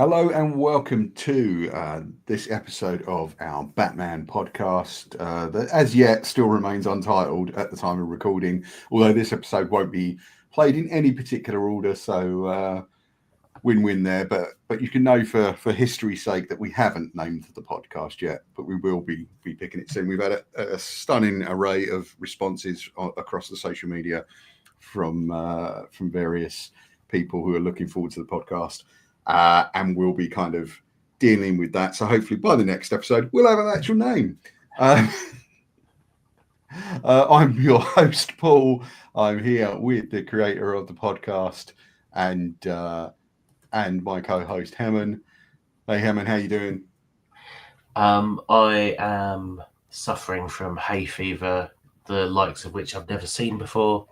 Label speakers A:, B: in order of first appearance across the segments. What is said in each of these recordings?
A: Hello and welcome to this episode of our Batman podcast that as yet still remains untitled at the time of recording, although this episode won't be played in any particular order, so win-win there. But you can know for history's sake that we haven't named the podcast yet, but we will be picking it soon. We've had a stunning array of responses across the social media from various people who are looking forward to the podcast. And we'll be kind of dealing with that. So hopefully by the next episode, we'll have an actual name. I'm your host, Paul. I'm here with the creator of the podcast and my co-host, Hemen. Hey, Hemen, how you doing?
B: I am suffering from hay fever, the likes of which I've never seen before.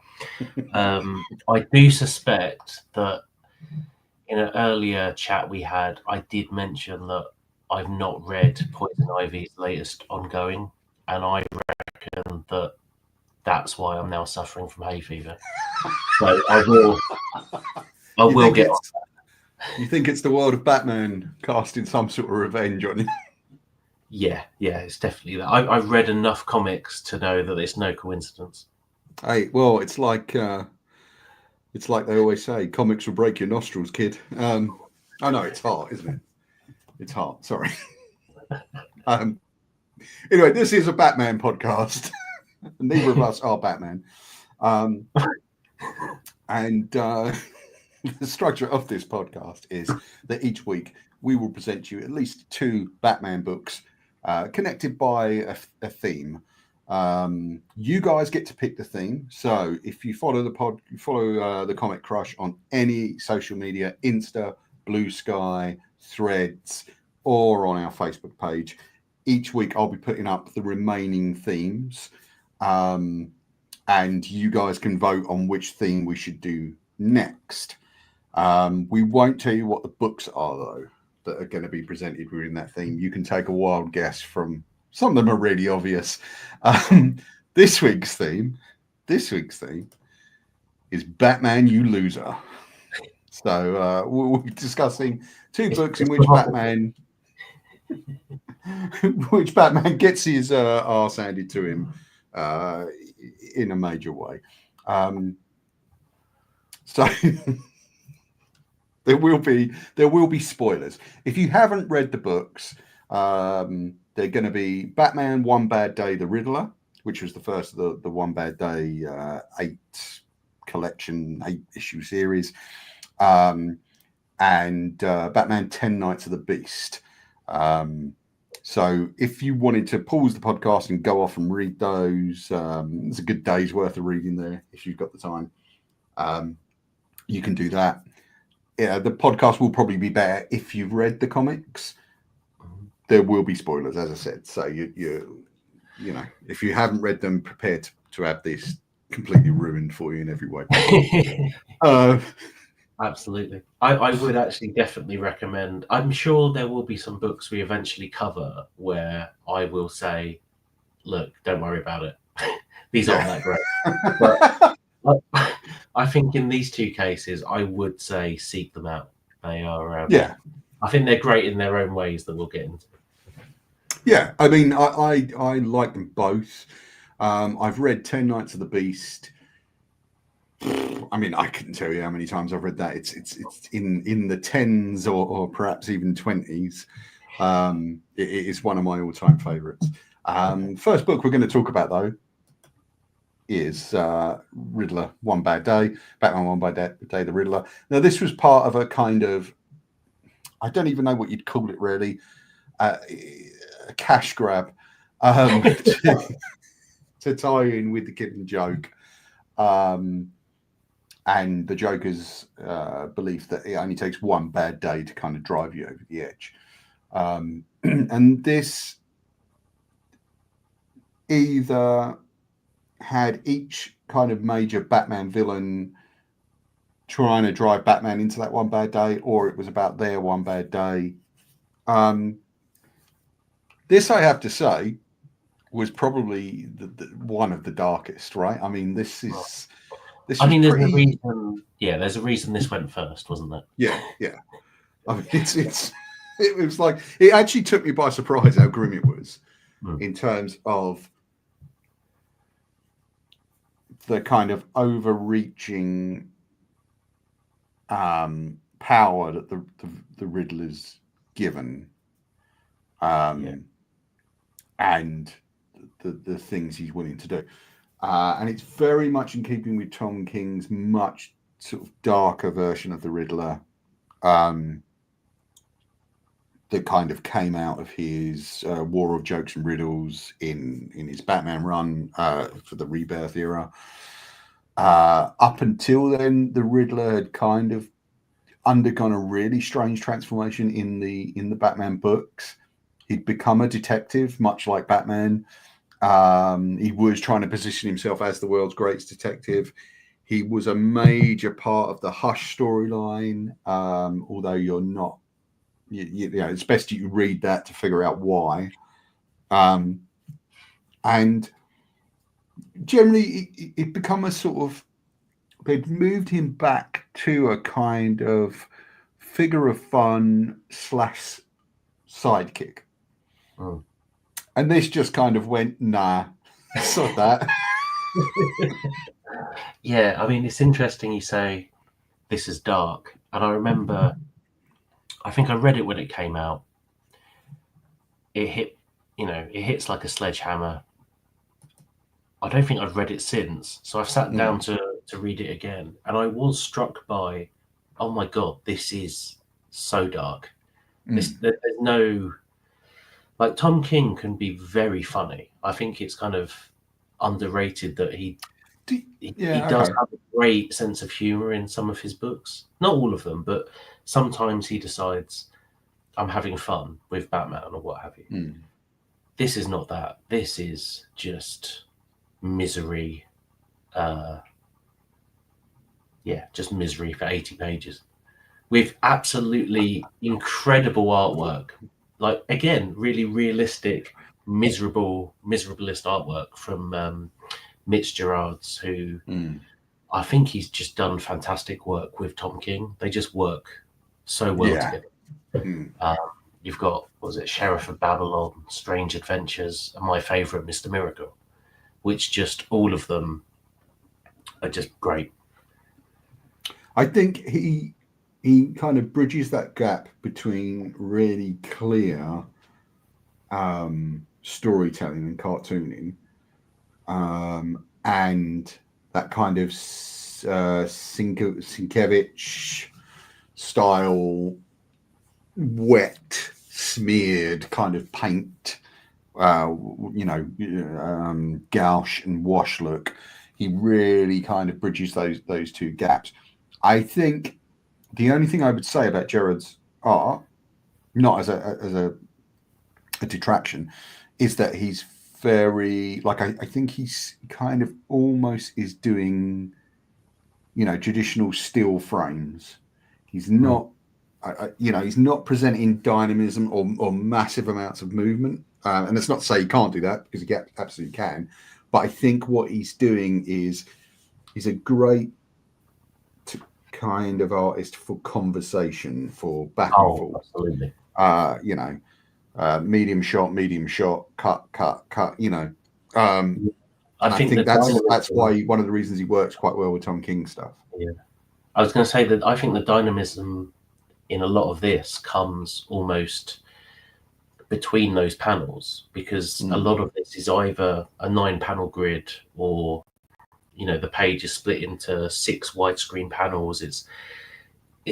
B: I do suspect that in an earlier chat we had, I did mention that I've not read Poison Ivy's latest ongoing, and I reckon that that's why I'm now suffering from hay fever. So I will get on that.
A: You think it's the world of Batman casting some sort of revenge on you?
B: Yeah, it's definitely that. I've read enough comics to know that it's no coincidence.
A: Hey, well, it's like they always say, comics will break your nostrils, kid. I know it's hard, isn't it? It's hard. Sorry. Anyway, this is a Batman podcast. Neither of us are Batman. And the structure of this podcast is that each week we will present you at least 2 Batman books connected by a theme. You guys get to pick the theme. So if you follow the Comic Crush on any social media, Insta, Blue Sky, Threads, or on our Facebook page, each week I'll be putting up the remaining themes, and you guys can vote on which theme we should do next. We won't tell you what the books are though that are going to be presented within that theme. You can take a wild guess from. Some of them are really obvious. This week's theme is Batman, You Loser. So we'll be discussing 2 books in which Batman gets his arse handed to him in a major way. So there will be spoilers. If you haven't read the books, they're going to be Batman One Bad Day The Riddler, which was the first of the One Bad Day 8 issue series, and Batman 10 Nights of the Beast. So if you wanted to pause the podcast and go off and read those, there's a good day's worth of reading there if you've got the time. You can do that. Yeah, the podcast will probably be better if you've read the comics. There will be spoilers, as I said. So you know, if you haven't read them, prepare to have this completely ruined for you in every way.
B: Absolutely. I would actually definitely recommend. I'm sure there will be some books we eventually cover where I will say, look, don't worry about it. These aren't that great. But I think in these 2 cases, I would say seek them out. They are, I think they're great in their own ways that we'll get into.
A: Yeah, I mean, I like them both. I've read 10 Nights of the Beast. I mean, I couldn't tell you how many times I've read that. It's in the 10s or perhaps even 20s. It is one of my all-time favorites. First book we're going to talk about, though, is Riddler One Bad Day, Batman One Bad Day The Riddler. Now, this was part of a kind of, I don't even know what you'd call it, really, a cash grab to tie in with the Kid Joke, and the Joker's belief that it only takes one bad day to kind of drive you over the edge. And this either had each kind of major Batman villain trying to drive Batman into that one bad day, or it was about their one bad day. This, I have to say, was probably one of the darkest, right? I mean, this is.
B: There's a reason. Yeah, there's a reason this went first, wasn't there?
A: Yeah. I mean, it was like, it actually took me by surprise how grim it was in terms of the kind of overreaching power that the Riddler's given, and the things he's willing to do. And it's very much in keeping with Tom King's much sort of darker version of the Riddler, that kind of came out of his War of Jokes and Riddles in his Batman run for the Rebirth era. Up until then, the Riddler had kind of undergone a really strange transformation in the Batman books. He'd become a detective, much like Batman. He was trying to position himself as the world's greatest detective. He was a major part of the Hush storyline, although you're not, you know, it's best you read that to figure out why. And generally, it become a sort of, they've moved him back to a kind of figure of fun / sidekick. And this just kind of went, nah, it's not that.
B: Yeah, I mean, it's interesting you say this is dark. And I remember, I think I read it when it came out. It hit, you know, it hits like a sledgehammer. I don't think I've read it since. So I've sat down to read it again. And I was struck by, oh my God, this is so dark. There's no, like, Tom King can be very funny. I think it's kind of underrated that he does have a great sense of humor in some of his books. Not all of them, but sometimes he decides, I'm having fun with Batman or what have you. This is not that. This is just misery. Just misery for 80 pages with absolutely incredible artwork. Like, again, really realistic, miserabilist artwork from Mitch Gerads, who I think he's just done fantastic work with Tom King. They just work so well together. You've got, what was it, Sheriff of Babylon, Strange Adventures, and my favourite, Mr. Miracle, which just, all of them are just great.
A: I think he kind of bridges that gap between really clear storytelling and cartooning, and that kind of Sienkiewicz style, wet, smeared kind of paint, gouache and wash look. He really kind of bridges those two gaps. I think the only thing I would say about Gerads' art, not as a detraction, is that he's very, like, I think he's kind of almost is doing, traditional still frames. He's not, he's not presenting dynamism or massive amounts of movement. And that's not to say he can't do that, because he absolutely can. But I think what he's doing is he's a great kind of artist for conversation, for back and forth.
B: Absolutely.
A: Medium shot, cut. I think that's why one of the reasons he works quite well with Tom King stuff.
B: Yeah, I was going to say that I think the dynamism in a lot of this comes almost between those panels, because a lot of this is either a 9-panel grid or, the page is split into 6 widescreen panels. It's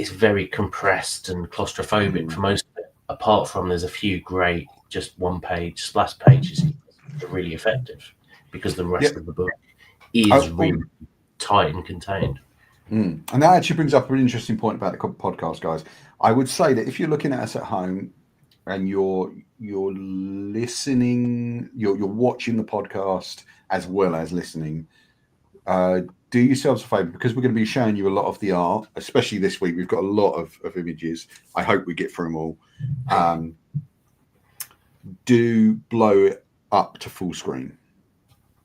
B: very compressed and claustrophobic for most of it, apart from there's a few great just one-page splash pages that are really effective, because the rest of the book is really tight and contained.
A: And that actually brings up an interesting point about the podcast, guys. I would say that if you're looking at us at home and you're listening, you're watching the podcast as well as listening, do yourselves a favor, because we're going to be showing you a lot of the art, especially this week. We've got a lot of images. I hope we get through them all. Do blow it up to full screen.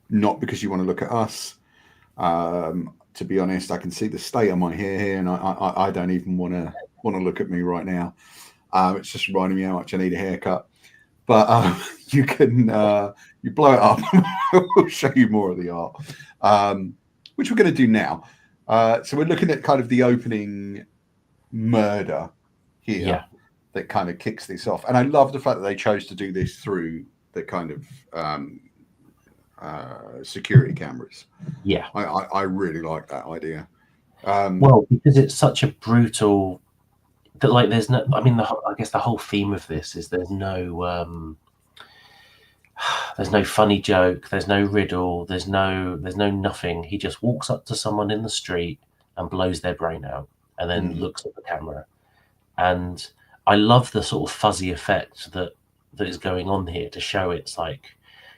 A: Not because you want to look at us. To be honest, I can see the state of my hair here, and I don't even want to want to look at me right now. It's just reminding me how much I need a haircut. But you can you blow it up. We'll show you more of the art, which we're going to do now. So we're looking at kind of the opening murder here that kind of kicks this off. And I love the fact that they chose to do this through the kind of security cameras.
B: Yeah.
A: I really like that idea.
B: Well, because it's such a brutal... that like there's no, I mean, I guess the whole theme of this is there's no funny joke, there's no riddle, there's no nothing. He just walks up to someone in the street and blows their brain out, and then looks at the camera. And I love the sort of fuzzy effect that is going on here to show it's like,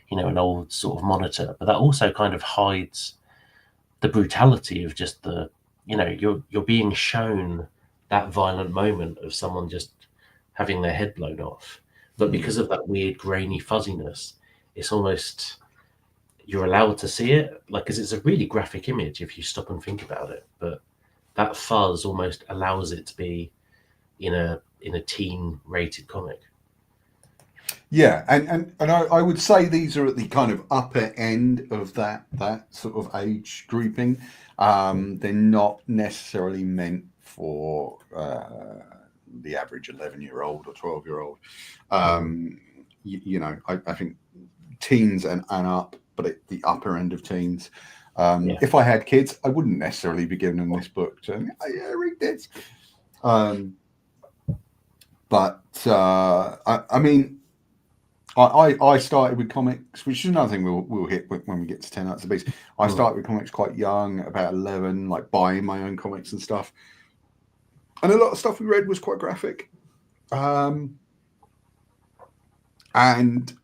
B: you know, an old sort of monitor, but that also kind of hides the brutality of just the, you know, you're being shown that violent moment of someone just having their head blown off. But because of that weird grainy fuzziness, it's almost, you're allowed to see it, like, because it's a really graphic image if you stop and think about it. But that fuzz almost allows it to be in a teen rated comic.
A: Yeah, and I would say these are at the kind of upper end of that sort of age grouping. They're not necessarily meant for the average 11-year-old or 12-year-old. You know, I think teens and up, but at the upper end of teens. If I had kids, I wouldn't necessarily be giving them this book to read this. But I mean, I started with comics, which is another thing we'll hit when we get to 10 Nights of the Beast. I started with comics quite young, about 11, like buying my own comics and stuff. And a lot of stuff we read was quite graphic. And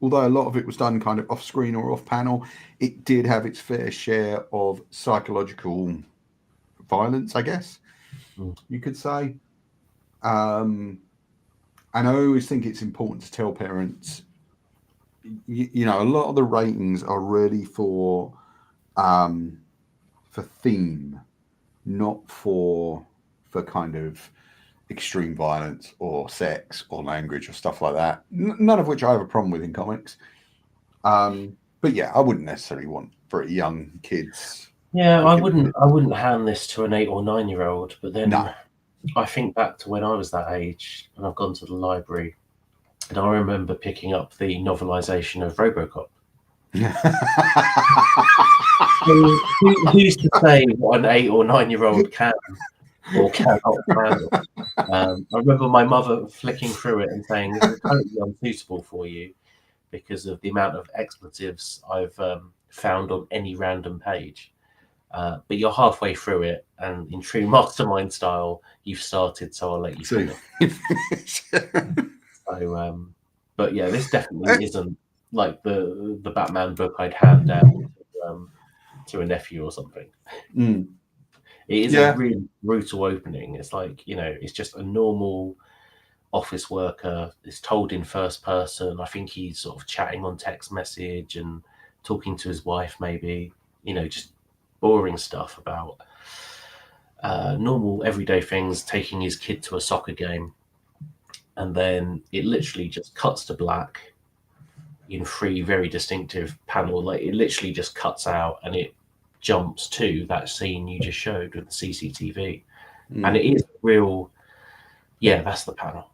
A: although a lot of it was done kind of off screen or off panel, it did have its fair share of psychological violence, I guess you could say. And I always think it's important to tell parents, you know, a lot of the ratings are really for theme, not for kind of extreme violence or sex or language or stuff like that. None of which I have a problem with in comics. But yeah, I wouldn't necessarily want very young kids.
B: Yeah, I wouldn't hand this to an 8 or 9-year-old. But then
A: No.
B: I think back to when I was that age and I've gone to the library, and I remember picking up the novelization of RoboCop. Who's to say what an 8 or 9-year-old can or cannot handle? I remember my mother flicking through it and saying, "This is totally unsuitable for you because of the amount of expletives I've found on any random page." But you're halfway through it, and in true mastermind style, you've started, so I'll let you finish. So, but yeah, this definitely isn't like the Batman book I'd hand down to a nephew or something. It is a really brutal opening. It's like, you know, it's just a normal office worker. It's told in first person. I think he's sort of chatting on text message and talking to his wife, maybe, you know, just boring stuff about normal everyday things, taking his kid to a soccer game. And then it literally just cuts to black in 3 very distinctive panels. Like, it literally just cuts out and it jumps to that scene you just showed with the CCTV. And it is real, that's the panel.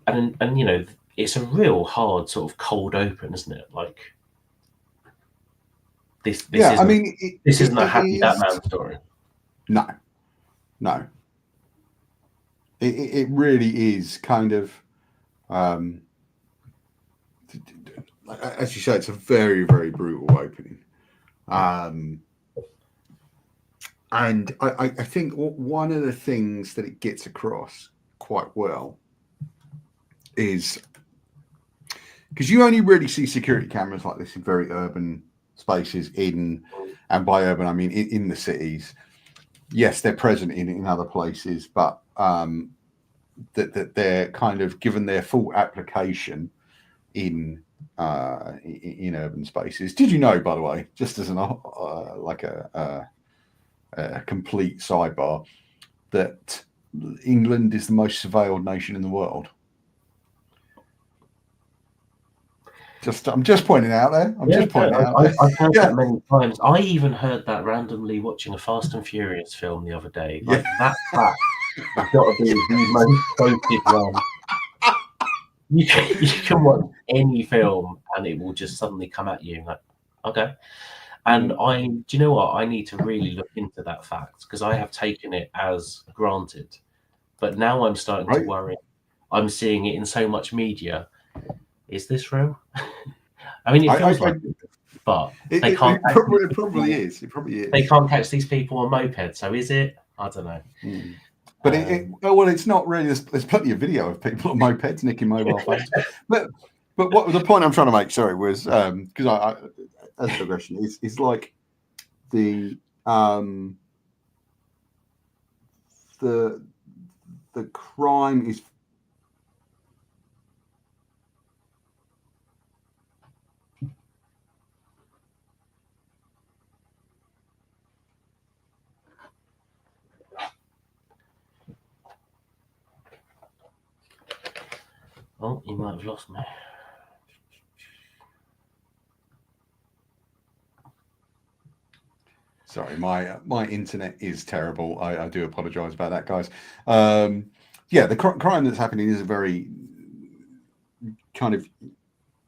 B: And you know, it's a real hard sort of cold open, isn't it? Like, this isn't a happy Batman story.
A: No. It really is kind of, as you say, it's a very, very brutal opening. And I think one of the things that it gets across quite well is, because you only really see security cameras like this in very urban spaces, and by urban I mean in the cities. Yes, they're present in other places, but that they're kind of given their full application in urban spaces. Did you know, by the way, just as an like a complete sidebar, that England is the most surveilled nation in the world. I'm just pointing out there. I've
B: heard that many times. I even heard that randomly watching a Fast and Furious film the other day. Like that fact has got to be the most quoted one. You can watch any film and it will just suddenly come at you. Like, okay. And do you know what? I need to really look into that fact because I have taken it as granted. But now I'm starting to worry. I'm seeing it in so much media. Is this real? I mean, it feels like it, but they can't.
A: It probably is. It probably is.
B: They can't catch these people on mopeds, so is it? I don't know.
A: But it's not really. There's plenty of video of people on mopeds nicking mobile phones. But what the point I'm trying to make, sorry, was because I as a progression is like the crime is.
B: Oh, you might have lost me.
A: Sorry, my internet is terrible. I do apologise about that, guys. The crime that's happening is a very kind of.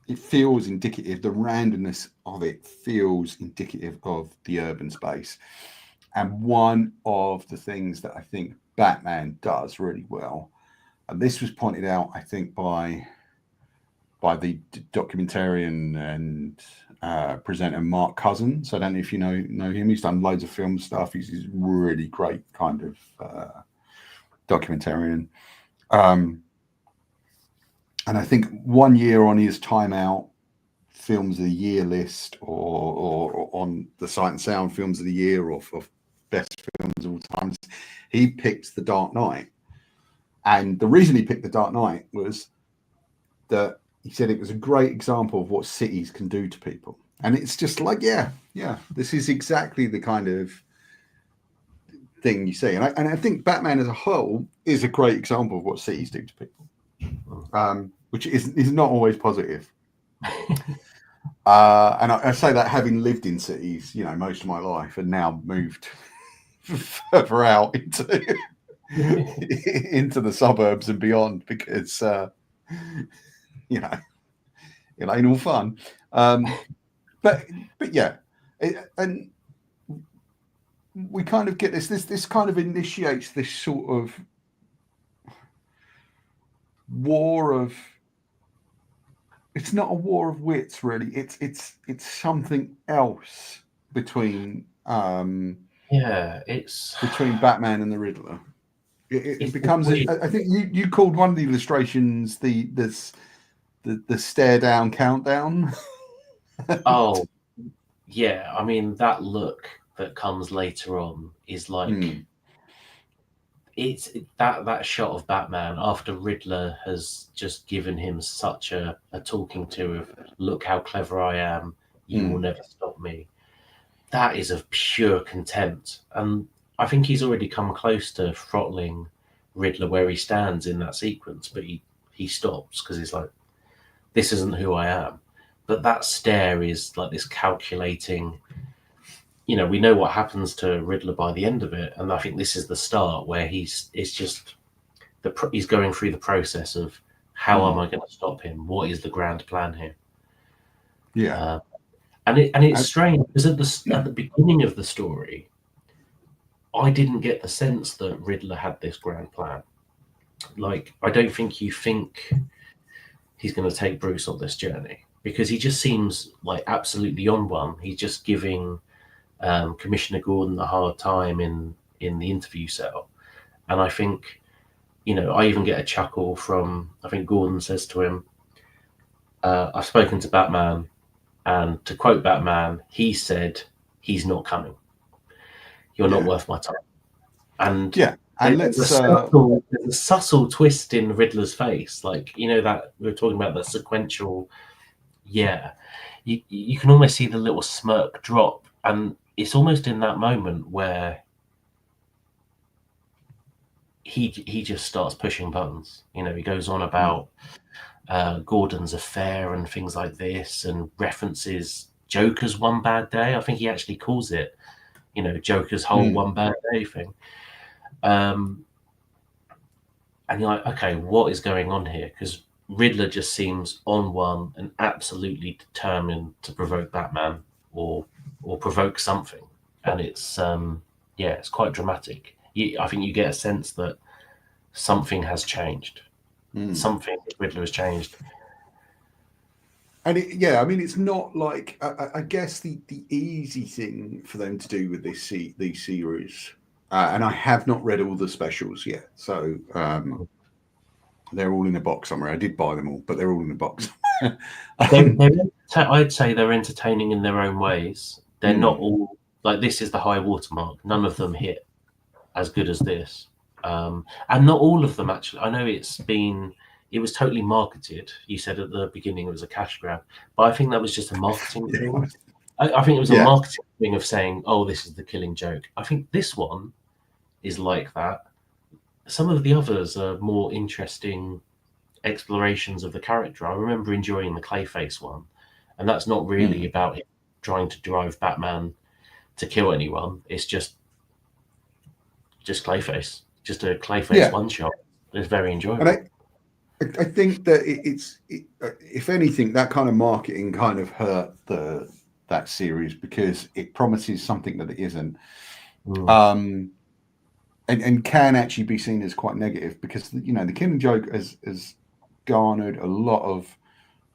A: It feels indicative. The randomness of it feels indicative of the urban space, and one of the things that I think Batman does really well. And this was pointed out, I think, by the documentarian and presenter Mark Cousins. I don't know if you know him. He's done loads of film stuff. He's really great kind of documentarian. And I think 1 year on his Time Out Films of the Year list, or on the Sight and Sound Films of the Year, or for best films of all time, he picked The Dark Knight. And the reason he picked The Dark Knight was that he said it was a great example of what cities can do to people. And it's just like, yeah, this is exactly the kind of thing you see. And I think Batman as a whole is a great example of what cities do to people, which is not always positive. And I say that having lived in cities, most of my life, and now moved further out into the suburbs and beyond, because it ain't all fun. But yeah, and we kind of get this kind of initiates this sort of war of. It's not a war of wits, really. It's something else between
B: it's
A: between Batman and the Riddler. It becomes. I think you called one of the illustrations the stare down countdown.
B: Oh, yeah. I mean, that look that comes later on is like it's that shot of Batman after Riddler has just given him such a talking to of look how clever I am, you will never stop me. That is of pure contempt, and I think he's already come close to throttling Riddler where he stands in that sequence, but he stops because he's like, this isn't who I am. But that stare is like this calculating, we know what happens to Riddler by the end of it, and I think this is the start where he's going through the process of how am I going to stop him? What is the grand plan here?
A: Yeah,
B: and it's strange because at the beginning of the story, I didn't get the sense that Riddler had this grand plan. Like, I don't think you think he's going to take Bruce on this journey, because he just seems like absolutely on one. He's just giving Commissioner Gordon a hard time in the interview cell. And I think, I even get a chuckle from, I think Gordon says to him, I've spoken to Batman, and to quote Batman, he said, he's not coming. You're not worth my time. And
A: and
B: there's a subtle twist in Riddler's face. Like, that we were talking about, the sequential, you can almost see the little smirk drop. And it's almost in that moment where he just starts pushing buttons. You know, he goes on about Gordon's affair and things like this, and references Joker's one bad day. I think he actually calls it, you know, Joker's whole one bad day thing. And you're like, okay, what is going on here? Because Riddler just seems on one and absolutely determined to provoke Batman or provoke something, and it's it's quite dramatic. I think you get a sense that something has changed. Something with Riddler has changed.
A: And I mean, it's not like I guess the easy thing for them to do with these series, and I have not read all the specials yet, so they're all in a box somewhere. I did buy them all, but they're all in a box.
B: I'd say they're entertaining in their own ways. They're not all like, this is the high watermark. None of them hit as good as this, and not all of them actually. I know it was totally marketed. You said at the beginning it was a cash grab, but I think that was just a marketing thing. I think it was a marketing thing of saying, "Oh, this is the Killing Joke." I think this one is like that. Some of the others are more interesting explorations of the character. I remember enjoying the Clayface one, and that's not really about him trying to drive Batman to kill anyone. It's just Clayface, just a Clayface one shot. It's very enjoyable.
A: And I think that if anything, that kind of marketing kind of hurt that series because it promises something that it isn't, and can actually be seen as quite negative because the Killing Joke has garnered a lot of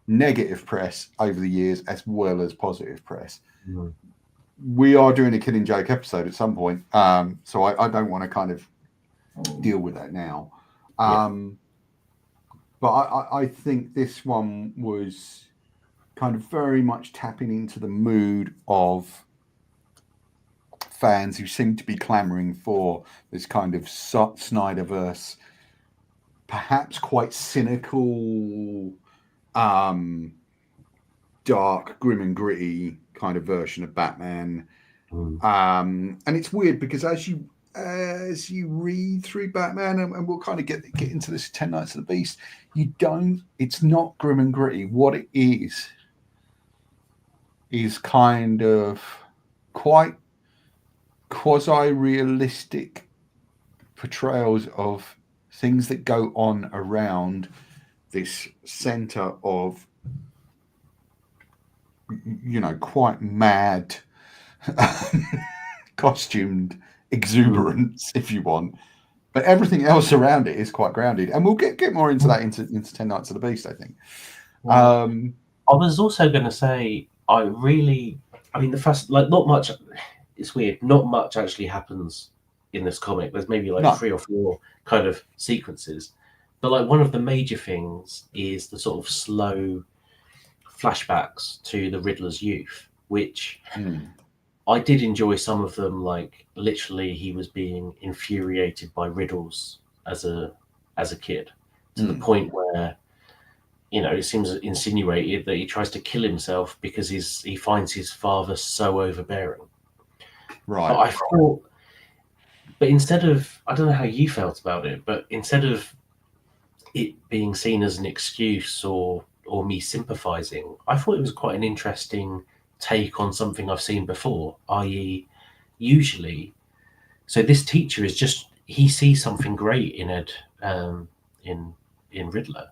A: negative press over the years as well as positive press. We are doing a Killing Joke episode at some point, so I don't want to kind of deal with that now. But I think this one was kind of very much tapping into the mood of fans who seem to be clamoring for this kind of Snyderverse, perhaps quite cynical, dark, grim and gritty kind of version of Batman. And it's weird because as you read through Batman, and we'll kind of get into this 10 Nights of the Beast, it's not grim and gritty. What it is kind of quite quasi-realistic portrayals of things that go on around this center of, quite mad costumed exuberance, if you want, but everything else around it is quite grounded, and we'll get more into that into 10 Nights of the Beast, I think.
B: I was also going to say, the first, like, not much, it's weird, not much actually happens in this comic. There's maybe like 3 or 4 kind of sequences, but like one of the major things is the sort of slow flashbacks to the Riddler's youth, which I did enjoy some of them. Like literally, he was being infuriated by riddles as a kid, to the point where it seems insinuated that he tries to kill himself because he finds his father so overbearing.
A: Right.
B: But instead of, I don't know how you felt about it, but instead of it being seen as an excuse or me sympathizing, I thought it was quite an interesting take on something I've seen before, i.e. usually, so this teacher is just, he sees something great in Ed, in Riddler,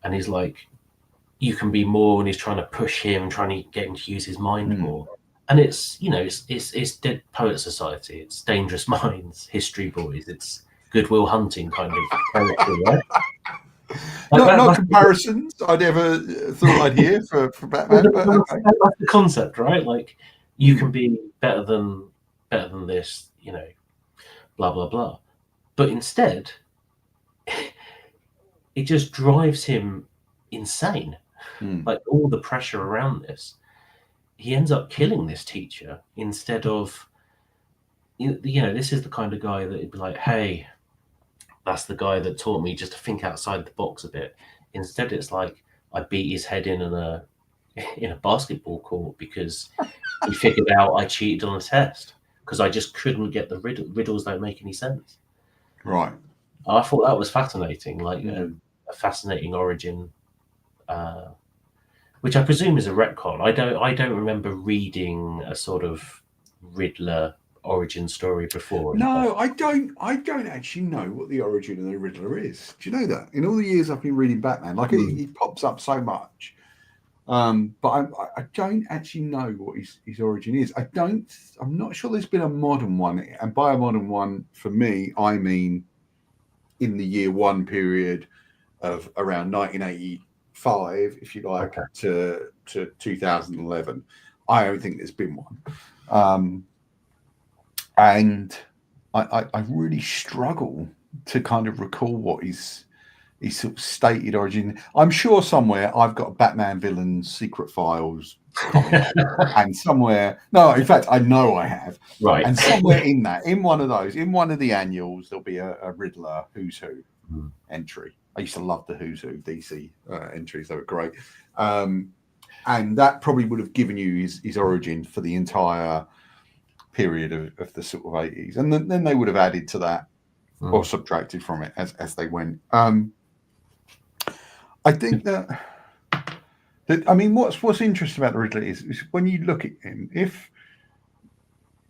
B: and he's like, you can be more, and he's trying to push him, trying to get him to use his mind more. And it's it's Dead Poet Society, it's Dangerous Minds, History Boys, it's Goodwill Hunting kind of character, right?
A: Not comparisons I'd ever thought I'd hear for Batman. But okay.
B: That's the concept, right? Like, you can be better than this, blah blah blah. But instead, it just drives him insane. Like all the pressure around this, he ends up killing this teacher instead of, this is the kind of guy that would be like, hey, that's the guy that taught me just to think outside the box a bit. Instead, it's like, I beat his head in a basketball court because he figured out I cheated on a test because I just couldn't get the riddles don't make any sense.
A: Right.
B: I thought that was fascinating, like
A: Mm.
B: a fascinating origin, which I presume is a retcon. I don't remember reading a sort of Riddler origin story before.
A: No, I don't. I don't actually know what the origin of the Riddler is. Do you know that? In all the years I've been reading Batman, like he pops up so much, but I don't actually know what his origin is. I don't. I'm not sure there's been a modern one, and by a modern one, for me, I mean in the year one period of around 1985, if you like, to 2011. I don't think there's been one. And I really struggle to kind of recall what his sort of stated origin. I'm sure somewhere I've got Batman Villains Secret Files comic, and somewhere, no, in fact, I know I have.
B: Right.
A: And somewhere in that, in one of those, in one of the annuals, there'll be a Riddler Who's Who entry. I used to love the Who's Who DC entries; they were great. And that probably would have given you his origin for the entire period of the sort of 80s, and then they would have added to that or subtracted from it as they went. I think that I mean, what's interesting about the Riddler is when you look at him,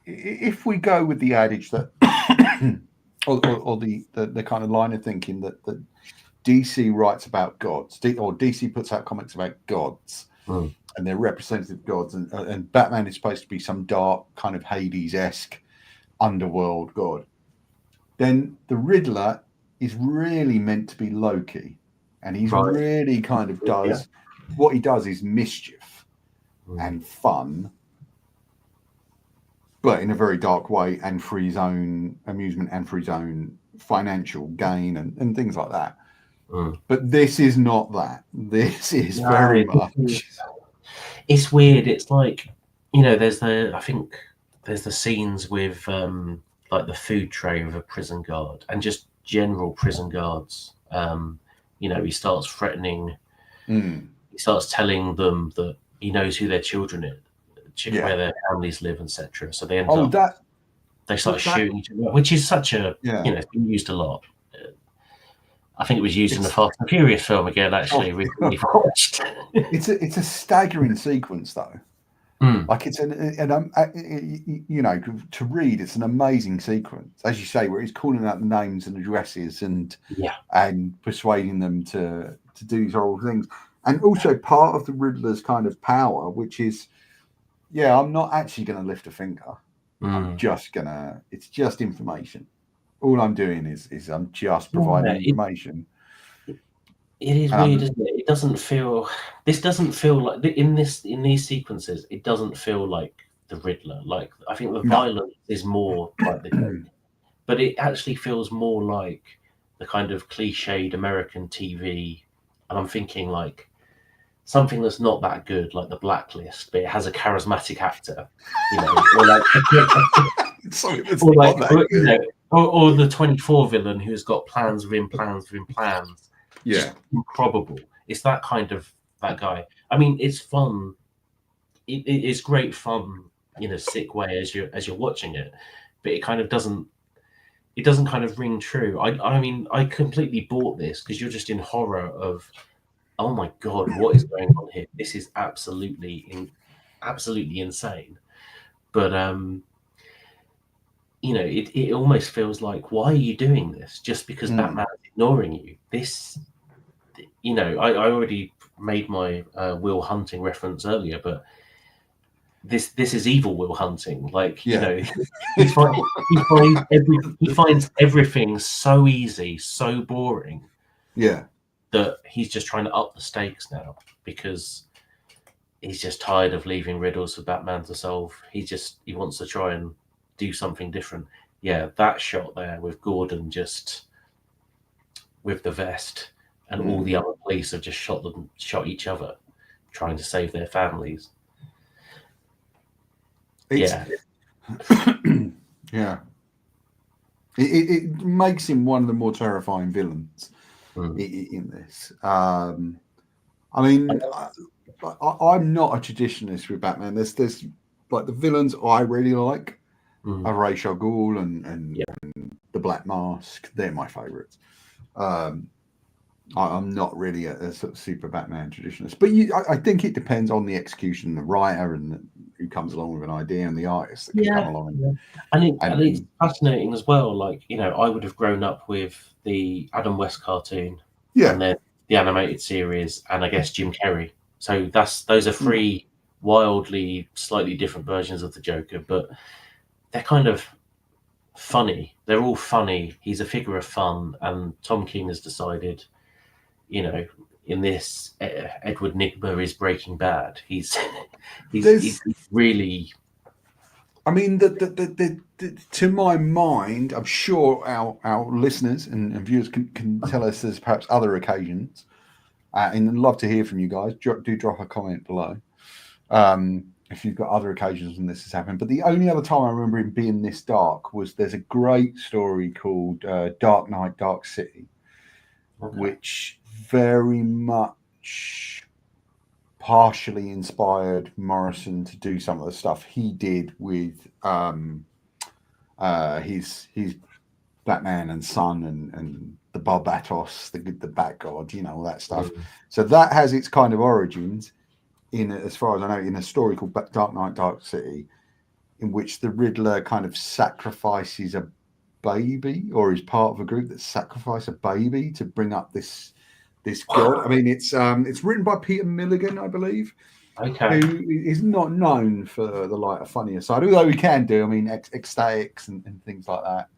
A: if we go with the adage that or the kind of line of thinking that DC writes about gods, or DC puts out comics about gods, and they're representative gods, and Batman is supposed to be some dark kind of Hades-esque underworld god, then the Riddler is really meant to be Loki, and he's really kind of does what he does is mischief and fun, but in a very dark way, and for his own amusement and for his own financial gain and things like that. But this is not that. This is very much.
B: It's weird. It's like, there's I think there's the scenes with like the food tray of a prison guard and just general prison guards. He starts threatening. He starts telling them that he knows who their children is, where their families live, etc. So they end up. They start shooting each other, which is such a it's been used a lot. I think it was used in the Fast and Furious film again. Actually, recently watched.
A: It's a staggering sequence, though. Like it's to read, it's an amazing sequence, as you say, where he's calling out the names and addresses and persuading them to do these horrible things. And also part of the Riddler's kind of power, which is, I'm not actually going to lift a finger. I'm just it's just information. All I'm doing is I'm just providing information.
B: It is weird, isn't it? It doesn't feel. This doesn't feel like in these sequences. It doesn't feel like the Riddler. Like I think the violence is more like the joke, but it actually feels more like the kind of cliched American TV. And I'm thinking like something that's not that good, like The Blacklist, but it has a charismatic actor, or like, or the 24 villain who's got plans within plans within plans. Just improbable. It's that kind of that guy. I mean, it's fun. It's great fun in a sick way as you're watching it, but it kind of doesn't. It doesn't kind of ring true. I mean, I completely bought this because you're just in horror of, oh my god, what is going on here? This is absolutely insane. But it almost feels like, why are you doing this? Just because Batman's ignoring you? This. I already made my Will Hunting reference earlier, but this is evil Will Hunting. Like, he finds everything so easy, so boring. That he's just trying to up the stakes now because he's just tired of leaving riddles for Batman to solve. He wants to try and do something different. Yeah, that shot there with Gordon just with the vest. And all the other police have just shot each other, trying to save their families. It
A: makes him one of the more terrifying villains in this. I mean, I'm not a traditionalist with Batman. There's like the villains I really like Ra's al Ghul and
B: Yeah.
A: the Black Mask. They're my favourites. I'm not really a sort of super Batman traditionalist, but I think it depends on the execution, the writer, and who comes along with an idea, and the artist that can come along.
B: And it's fascinating as well. Like, I would have grown up with the Adam West cartoon, and then the animated series, and I guess Jim Carrey. So those are three wildly, slightly different versions of the Joker, but they're kind of funny. They're all funny. He's a figure of fun, and Tom King has decided, in this, Edward Nigma is Breaking Bad. He's really.
A: I mean, to my mind, I'm sure our listeners and viewers can tell us there's perhaps other occasions, and I'd love to hear from you guys. Do drop a comment below if you've got other occasions when this has happened. But the only other time I remember him being this dark was there's a great story called Dark Knight, Dark City, which very much partially inspired Morrison to do some of the stuff he did with his Batman and Son and the Barbatos, the Bat God, all that stuff. So that has its kind of origins in, as far as I know, in a story called Dark Knight, Dark City, in which the Riddler kind of sacrifices a baby, or is part of a group that sacrifice a baby to bring up this god. I mean, it's written by Peter Milligan, I believe, who is not known for the lighter, funnier side, although he can do, I mean, ecstatics and things like that.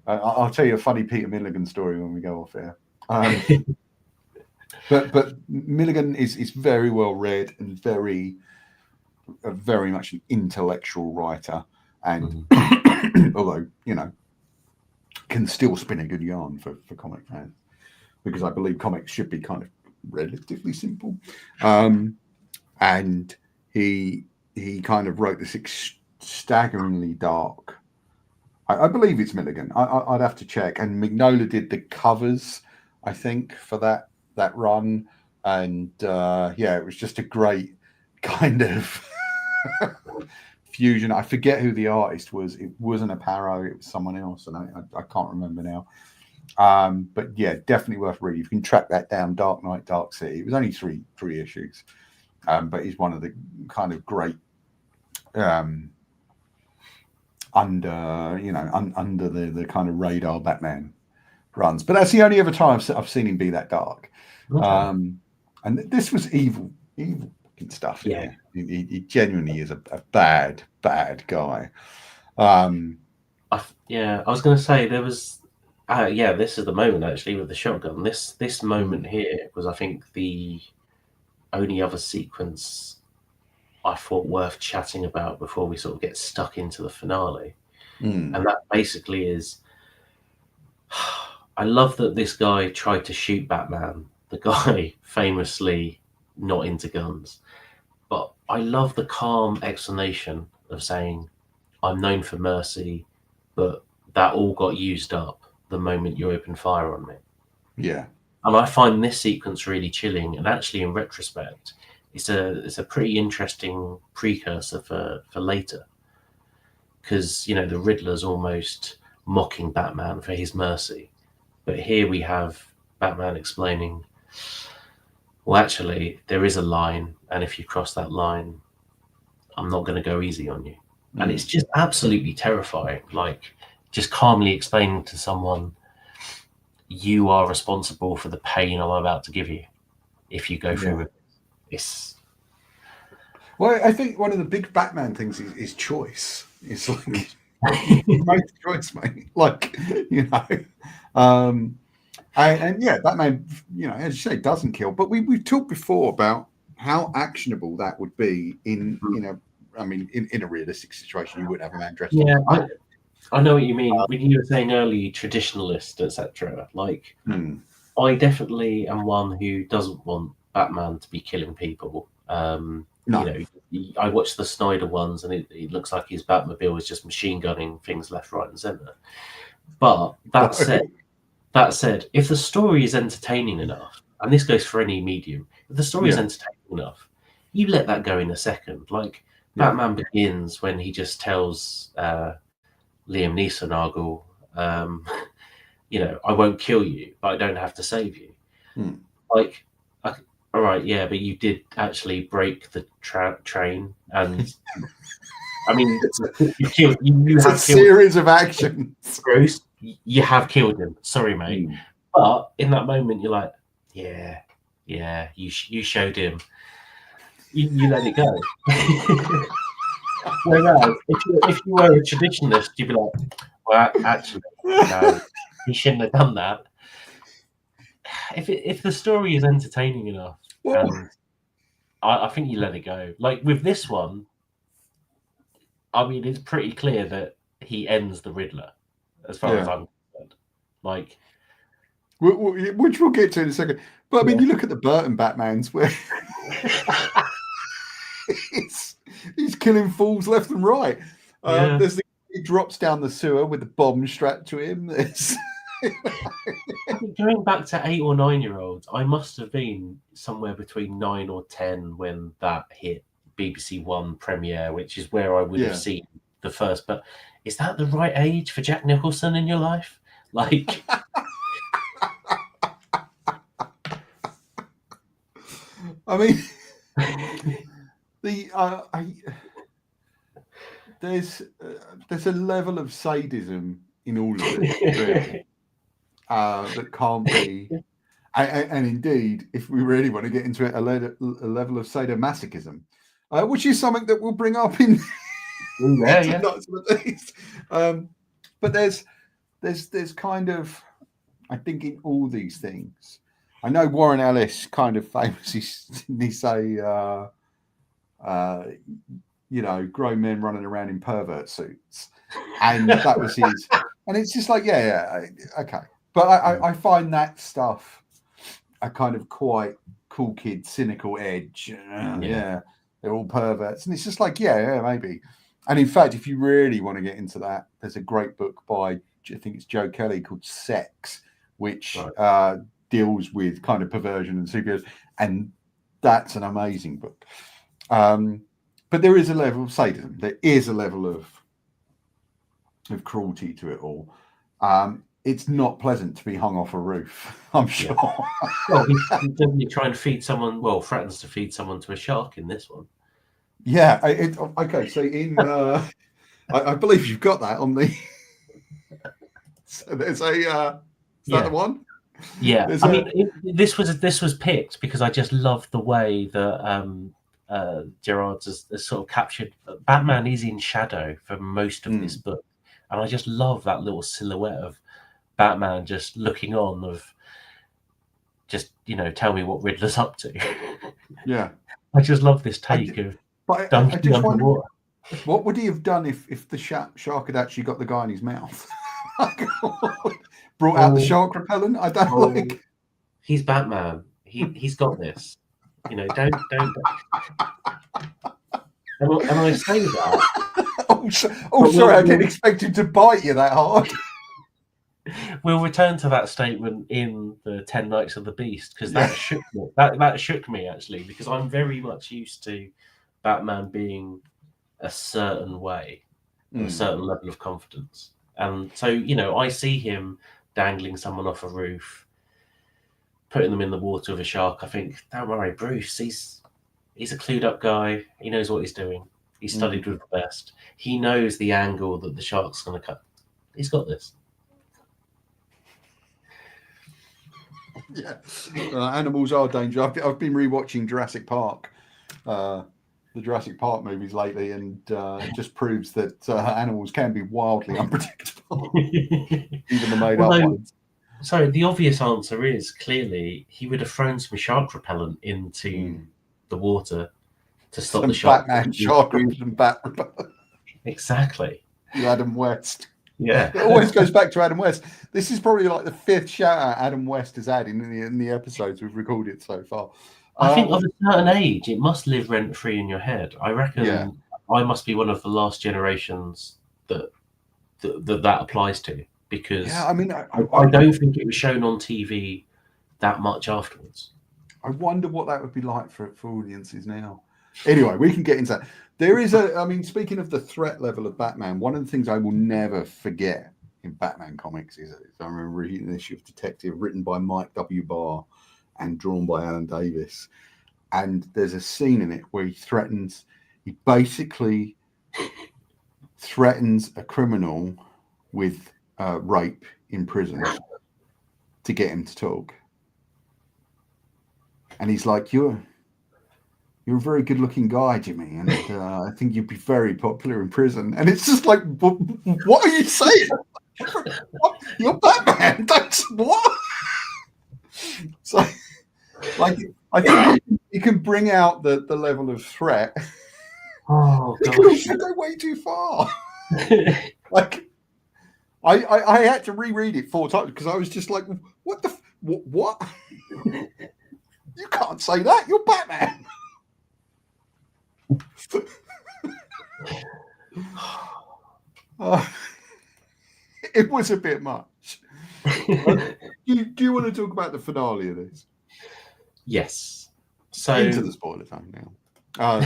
A: I'll tell you a funny Peter Milligan story when we go off here. But Milligan is very well read and very much an intellectual writer, and although can still spin a good yarn for comic fans, because I believe comics should be kind of relatively simple. And he kind of wrote this staggeringly dark. I believe it's Milligan. I'd have to check. And Mignola did the covers, I think, for that run. And it was just a great kind of fusion. I forget who the artist was. It wasn't Aparo. It was someone else, and I can't remember now. But yeah, definitely worth reading. You can track that down. Dark Knight, Dark City. It was only three issues, but he's one of the kind of great under the kind of radar Batman runs. But that's the only other time I've seen him be that dark. And this was evil stuff.
B: Yeah,
A: he genuinely is a bad guy.
B: I was going to say there was. This is the moment actually with the shotgun. This moment here was, I think, the only other sequence I thought worth chatting about before we sort of get stuck into the finale. And that basically is, I love that this guy tried to shoot Batman, the guy famously not into guns. But I love the calm explanation of saying, I'm known for mercy, but that all got used up the moment you open fire on me.
A: Yeah.
B: And I find this sequence really chilling, and actually in retrospect, it's a pretty interesting precursor for later, because the Riddler's almost mocking Batman for his mercy, but here we have Batman explaining, well, actually there is a line, and if you cross that line, I'm not going to go easy on you. And it's just absolutely terrifying, like just calmly explaining to someone, you are responsible for the pain I'm about to give you if you go through with this.
A: Well, I think one of the big Batman things is choice. It's like make the choice, mate. Like, and Batman, as you say, doesn't kill. But we've talked before about how actionable that would be in a realistic situation. You wouldn't have a man dressed.
B: Yeah, I know what you mean. When you were saying early traditionalist, etc. Like, I definitely am one who doesn't want Batman to be killing people. I watched the Snyder ones, and it looks like his Batmobile is just machine gunning things left, right, and centre. But that said, if the story is entertaining enough, and this goes for any medium, if the story is entertaining enough, you let that go in a second. Like, Batman Begins, when he just tells Liam Neeson, Argyle, I won't kill you, but I don't have to save you. Like, all right, yeah, but you did actually break the train, and I mean, you killed. You have
A: a series of actions.
B: Bruce, you have killed him. Sorry, mate. But in that moment, you're like, yeah, you showed him. You let it go. Whereas if you were a traditionalist, you'd be like, well, actually, no, he shouldn't have done that. If the story is entertaining enough, and I think you let it go. Like with this one, I mean, it's pretty clear that he ends the Riddler, as far as I'm concerned. Like,
A: which we'll get to in a second. But I mean, you look at the Burton Batmans where he's killing fools left and right. There's he drops down the sewer with the bomb strapped to him.
B: Going back to 8 or 9 year olds, I must have been somewhere between 9 or 10 when that hit BBC One premiere, which is where I would have seen the first. But is that the right age for Jack Nicholson in your life? Like,
A: I mean, there's a level of sadism in all of it, really, that can't be. And indeed, if we really want to get into it, a level of sadomasochism, which is something that we'll bring up in. But there's kind of, I think, in all these things. I know Warren Ellis kind of famously say, grown men running around in pervert suits, and that was his. And it's just like, okay. But I find that stuff a kind of quite cool kid, cynical edge. They're all perverts, and it's just like, maybe. And in fact, if you really want to get into that, there's a great book by, I think it's Joe Kelly, called Sex, which deals with kind of perversion and superheroes, and that's an amazing book. But there is a level of sadism. There is a level of cruelty to it all. It's not pleasant to be hung off a roof, I'm sure.
B: Well, he's definitely trying to feed someone. Well, threatens to feed someone to a shark in this one.
A: Yeah. Okay. So in, I believe you've got that on the. So there's a. Is that the one?
B: Yeah. This was picked because I just love the way that Gerads has sort of captured. Batman is in shadow for most of this book, and I just love that little silhouette of Batman just looking on, of just, tell me what Riddler's up to.
A: Yeah.
B: I just love this take of
A: I just wonder, what would he have done if the shark had actually got the guy in his mouth? Brought out the shark repellent? I don't like.
B: He's Batman. He's got this. Don't. And I say that.
A: Sorry, I didn't expect him to bite you that hard.
B: We'll return to that statement in the 10 Nights of the Beast, because that shook me. That shook me, actually, because I'm very much used to Batman being a certain way, a certain level of confidence. And so, I see him dangling someone off a roof, putting them in the water with a shark. I think, don't worry, Bruce, he's a clued up guy. He knows what he's doing. He studied with the best. He knows the angle that the shark's going to cut. He's got this.
A: Yeah, animals are dangerous. I've been rewatching Jurassic Park, the Jurassic Park movies lately, and it just proves that animals can be wildly unpredictable, even the made-up ones.
B: So the obvious answer is clearly he would have thrown some shark repellent into the water to stop the shark.
A: Batman shark and bat repellent.
B: Exactly.
A: Adam West.
B: Yeah,
A: it always goes back to Adam West. This is probably like the 5th shout out Adam West has had in the episodes we've recorded so far.
B: I think of a certain age, it must live rent free in your head. I reckon I must be one of the last generations that applies to, because I don't think it was shown on TV that much afterwards.
A: I wonder what that would be like for audiences now. Anyway, we can get into that. There is speaking of the threat level of Batman, one of the things I will never forget in Batman comics is I remember reading an issue of Detective written by Mike W. Barr and drawn by Alan Davis. And there's a scene in it where he basically threatens a criminal with rape in prison to get him to talk. And he's like, you're a very good looking guy, Jimmy. And I think you'd be very popular in prison. And it's just like, what are you saying? What? You're Batman. That's what? So, like, I think you can bring out the level of threat.
B: Oh,
A: you can also go way too far. Like, I had to reread it 4 times because I was just like, what? You can't say that. You're Batman. It was a bit much. Do you want to talk about the finale of this?
B: Yes. So
A: into the spoiler zone now.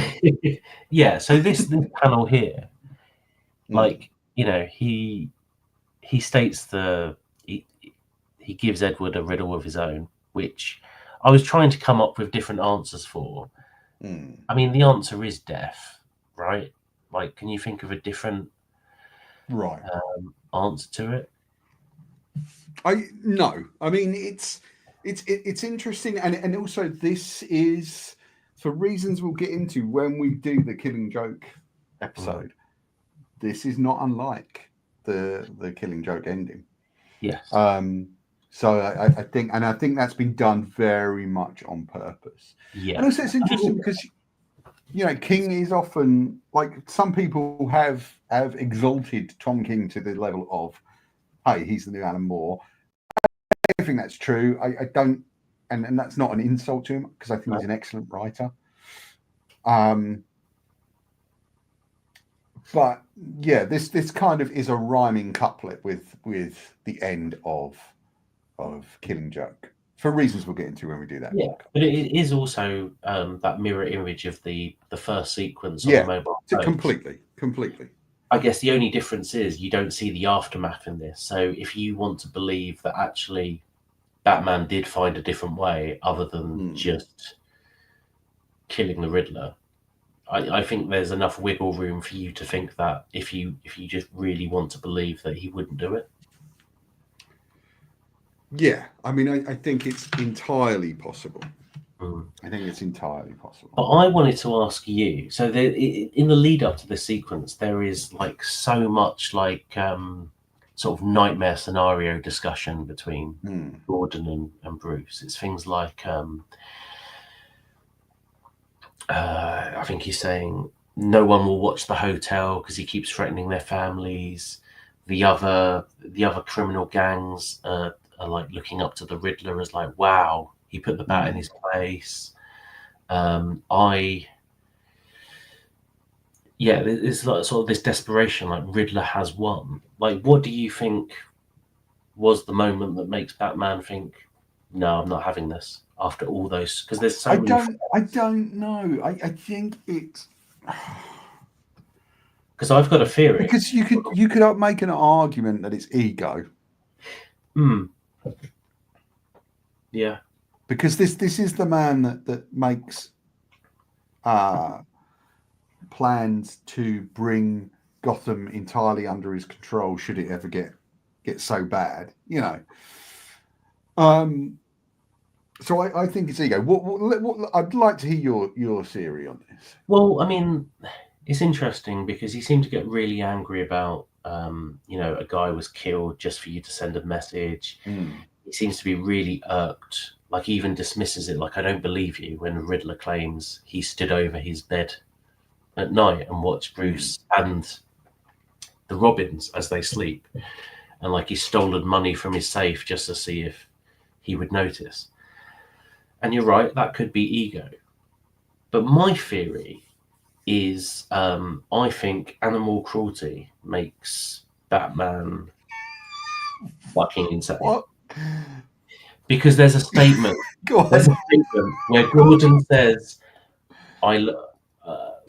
B: Yeah. So this panel here, like, you know, he states he gives Edward a riddle of his own, which I was trying to come up with different answers for. I mean, the answer is death, right? Like, can you think of a different answer to it?
A: No. I mean, it's interesting, and also this is for reasons we'll get into when we do the Killing Joke episode. This is not unlike the Killing Joke ending.
B: Yes.
A: So I think that's been done very much on purpose.
B: Yeah.
A: And also it's interesting because, you know, King is often, like, some people have exalted Tom King to the level of, hey, he's the new Alan Moore. I think that's true. I don't, and that's not an insult to him because I think he's an excellent writer. But yeah, this kind of is a rhyming couplet with the end of Killing Joke for reasons we'll get into when we do that.
B: Yeah, but it is also that mirror image of the first sequence on the mobile phone.
A: Completely.
B: I guess the only difference is you don't see the aftermath in this. So if you want to believe that actually Batman did find a different way other than just killing the Riddler, I think there's enough wiggle room for you to think that if you just really want to believe that he wouldn't do it.
A: Yeah, I mean, I think it's entirely possible. I think it's entirely possible.
B: But I wanted to ask you, so in the lead up to the sequence, there is like so much like sort of nightmare scenario discussion between Gordon and Bruce. It's things like I think he's saying no one will watch the hotel because he keeps threatening their families. The other criminal gangs are like looking up to the Riddler as like, wow, he put the bat in his place. It's like sort of this desperation, like Riddler has won. Like, what do you think was the moment that makes Batman think, no, I'm not having this after all those? Because there's so many.
A: I don't know. I think it's
B: because I've got a theory.
A: Because you could make an argument that it's ego.
B: Yeah.
A: Because this is the man that makes plans to bring Gotham entirely under his control should it ever get so bad, you know. So I think it's ego. What I'd like to hear your theory on this.
B: Well, I mean, it's interesting because he seemed to get really angry about a guy was killed just for you to send a message. He seems to be really irked. Like, he even dismisses it, like, I don't believe you, when the Riddler claims he stood over his bed at night and watched Bruce and the Robins as they sleep. And, like, he's stolen money from his safe just to see if he would notice. And you're right, that could be ego. But my theory is I think animal cruelty makes Batman fucking insane.
A: What?
B: Because there's a statement. There's a statement where Gordon says,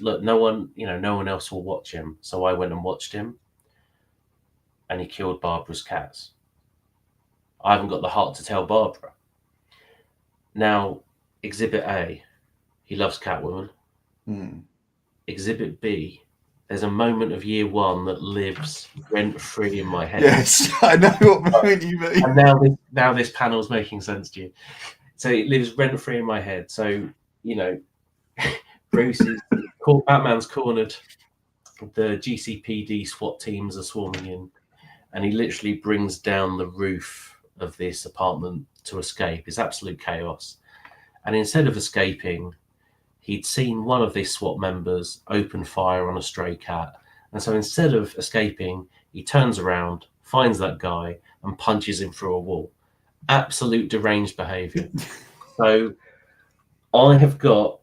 B: look, no one else will watch him. So I went and watched him, and he killed Barbara's cats. I haven't got the heart to tell Barbara. Now, Exhibit A, he loves Catwoman. Exhibit B, there's a moment of year one that lives rent-free in my head.
A: Yes, I know what moment you mean.
B: And now this panel's making sense to you. So it lives rent-free in my head. So, Bruce is Batman's cornered. The GCPD SWAT teams are swarming in, and he literally brings down the roof of this apartment to escape. It's absolute chaos. And instead of escaping, he'd seen one of these SWAT members open fire on a stray cat. And so instead of escaping, he turns around, finds that guy, and punches him through a wall. Absolute deranged behavior. So I have got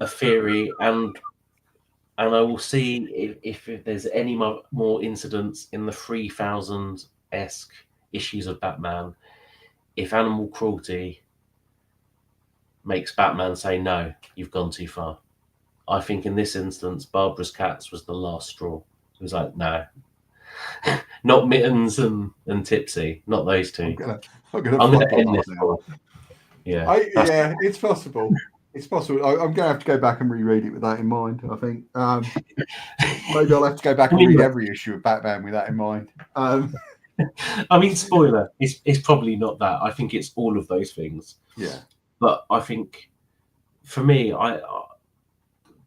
B: a theory, and I will see if there's any more incidents in the 3000-esque issues of Batman. If animal cruelty makes Batman say, no, you've gone too far. I think in this instance, Barbara's cats was the last straw. It was like, no. Not Mittens and Tipsy, not those two.
A: I'm gonna end this now.
B: Yeah,
A: it's possible. It's possible. I'm going to have to go back and reread it with that in mind, I think. Maybe I'll have to go back and read every issue of Batman with that in mind.
B: I mean, spoiler, it's probably not that. I think it's all of those things.
A: Yeah.
B: But I think, for me,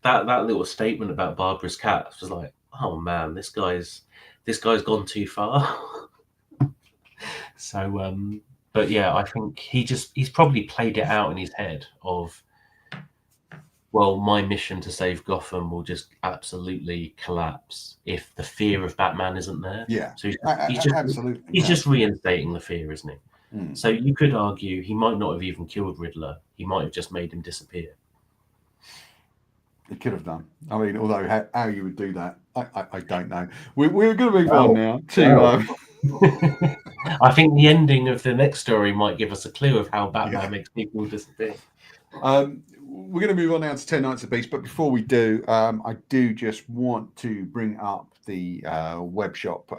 B: that little statement about Barbara's cats was like, oh man, this guy's gone too far. So, but yeah, I think he's probably played it out in his head of, well, my mission to save Gotham will just absolutely collapse if the fear of Batman isn't there.
A: Yeah,
B: so he's just reinstating the fear, isn't he? So you could argue he might not have even killed Riddler. He might have just made him disappear.
A: He could have done. I mean, although how you would do that, I don't know. We're going to move on now to...
B: I think the ending of the next story might give us a clue of how Batman makes people disappear.
A: We're going to move on now to 10 Nights of Beast, but before we do, I do just want to bring up the web shop,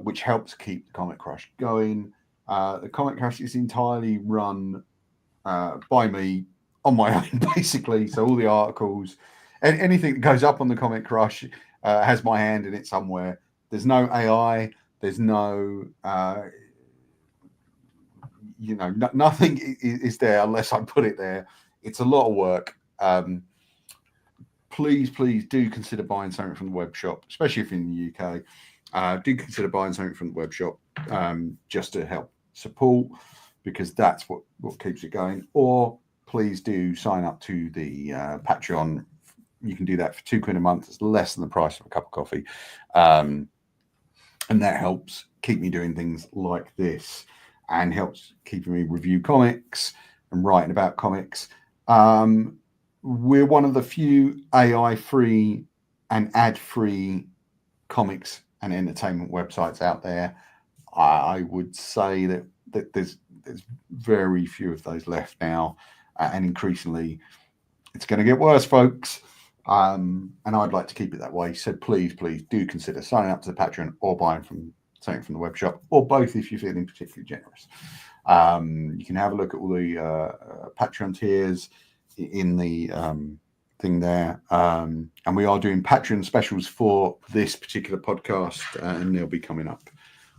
A: which helps keep the Comic Crush going. The Comic Crush is entirely run by me on my own, basically. So all the articles and anything that goes up on the Comic Crush has my hand in it somewhere. There's no AI. There's no... nothing is there unless I put it there. It's a lot of work. Please do consider buying something from the web shop, especially if you're in the UK. Do consider buying something from the web shop just to help support, because that's what keeps it going. Or please do sign up to the Patreon. You can do that for £2 a month. It's less than the price of a cup of coffee. And that helps keep me doing things like this, and helps keeping me review comics and writing about comics. We're one of the few AI-free and ad-free comics and entertainment websites out there. I would say that there's very few of those left now, and increasingly it's going to get worse, folks. And I'd like to keep it that way. So please do consider signing up to the Patreon or buying something from the web shop, or both if you're feeling particularly generous. You can have a look at all the Patreon tiers in the thing there. And we are doing Patreon specials for this particular podcast, and they'll be coming up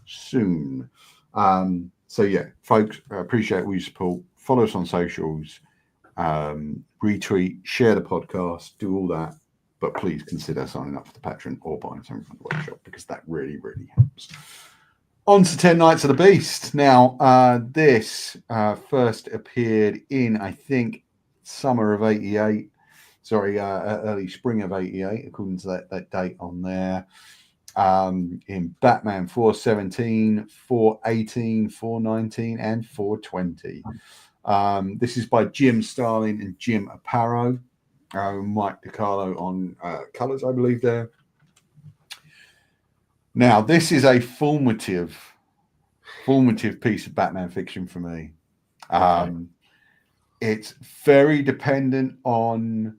A: soon. So yeah, folks, I appreciate all your support. Follow us on socials, retweet, share the podcast, do all that. But please consider signing up for the Patreon or buying something from the workshop, because that really helps. On to 10 Nights of the Beast. Now, this first appeared in, I think, summer of 88. Sorry, early spring of 88, according to that date on there. In Batman 417, 418, 419, and 420. This is by Jim Starlin and Jim Aparo. Mike DiCarlo on colors, I believe there. Now, this is a formative piece of Batman fiction for me. It's very dependent on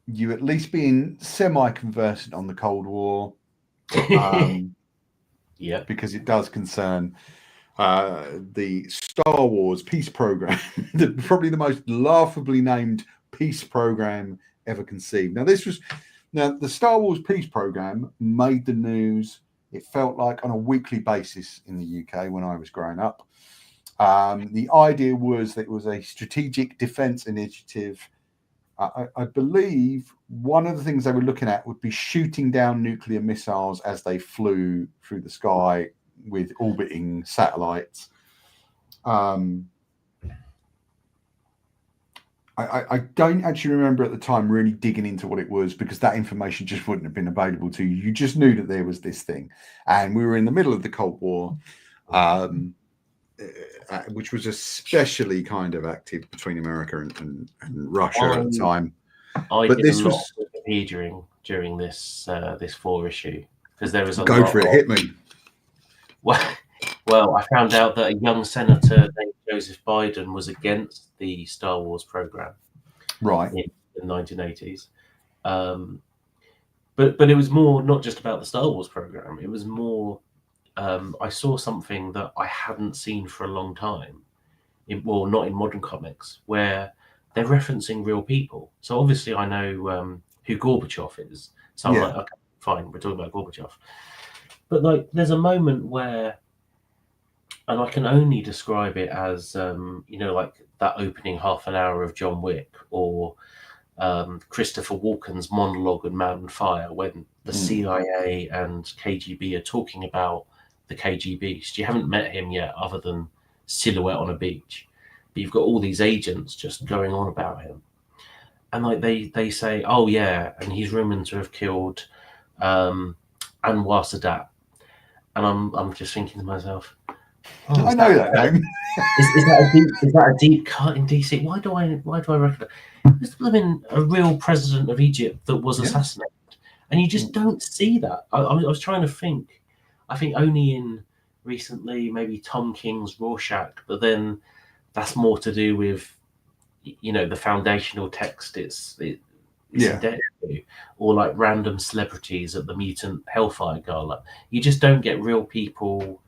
A: you at least being semi-conversant on the Cold War,
B: yeah,
A: because it does concern the Star Wars peace program, probably the most laughably named peace program ever conceived. Now, the Star Wars peace program made the news. It felt like on a weekly basis in the UK when I was growing up. The idea was that it was a strategic defense initiative. I believe one of the things they were looking at would be shooting down nuclear missiles as they flew through the sky with orbiting satellites. I don't actually remember at the time really digging into what it was, because that information just wouldn't have been available to you. You just knew that there was this thing. And we were in the middle of the Cold War, which was especially kind of active between America and Russia at the time.
B: But this was during this 4 issue, because there was a
A: go
B: lot
A: for it, hit me.
B: Well, I found out that a young senator named Joseph Biden was against the Star Wars program,
A: right,
B: in the 1980s. But it was more not just about the Star Wars program. It was more, I saw something that I hadn't seen for a long time. Not in modern comics, where they're referencing real people. So obviously I know who Gorbachev is. So I'm like, okay, fine, we're talking about Gorbachev. But like, there's a moment where, and I can only describe it as, like that opening half an hour of John Wick, or Christopher Walken's monologue in Man on Fire, when the CIA and KGB are talking about the KGB. You haven't met him yet, other than silhouette on a beach, but you've got all these agents just going on about him, and like they say, oh yeah, and he's rumored to have killed Anwar Sadat, and I'm just thinking to myself,
A: I know that name.
B: Is that a deep cut in DC? Why do I reckon there's a real president of Egypt that was assassinated, and you just don't see that. I was trying to think. I think only in recently, maybe Tom King's Rorschach, but then that's more to do with, the foundational text it's indebted to, or like random celebrities at the Mutant Hellfire Gala. You just don't get real people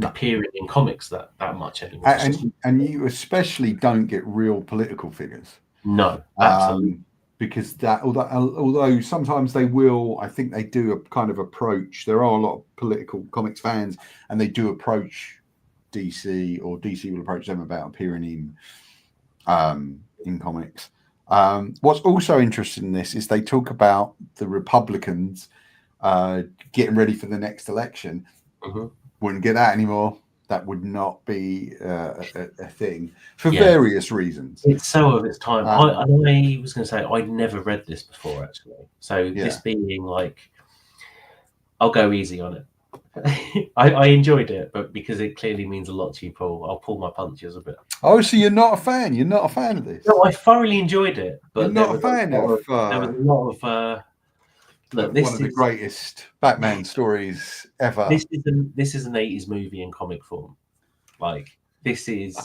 B: appearing in comics that much anymore.
A: And you especially don't get real political figures.
B: No, absolutely.
A: Because although sometimes they will, I think they do a kind of approach. There are a lot of political comics fans, and they do approach DC, or DC will approach them about appearing in comics. What's also interesting in this is they talk about the Republicans getting ready for the next election. Wouldn't get that anymore. That would not be a thing for various reasons.
B: It's so of its time. I was going to say, I'd never read this before, actually. So this being like, I'll go easy on it. I enjoyed it, but because it clearly means a lot to you, Paul, I'll pull my punches a bit.
A: Oh, so you're not a fan? You're not a fan of this?
B: No, I thoroughly enjoyed it. But
A: you're not a fan of...
B: there was a lot of...
A: Look, one of the greatest Batman stories ever.
B: This is an 80s movie in comic form. Like, this is,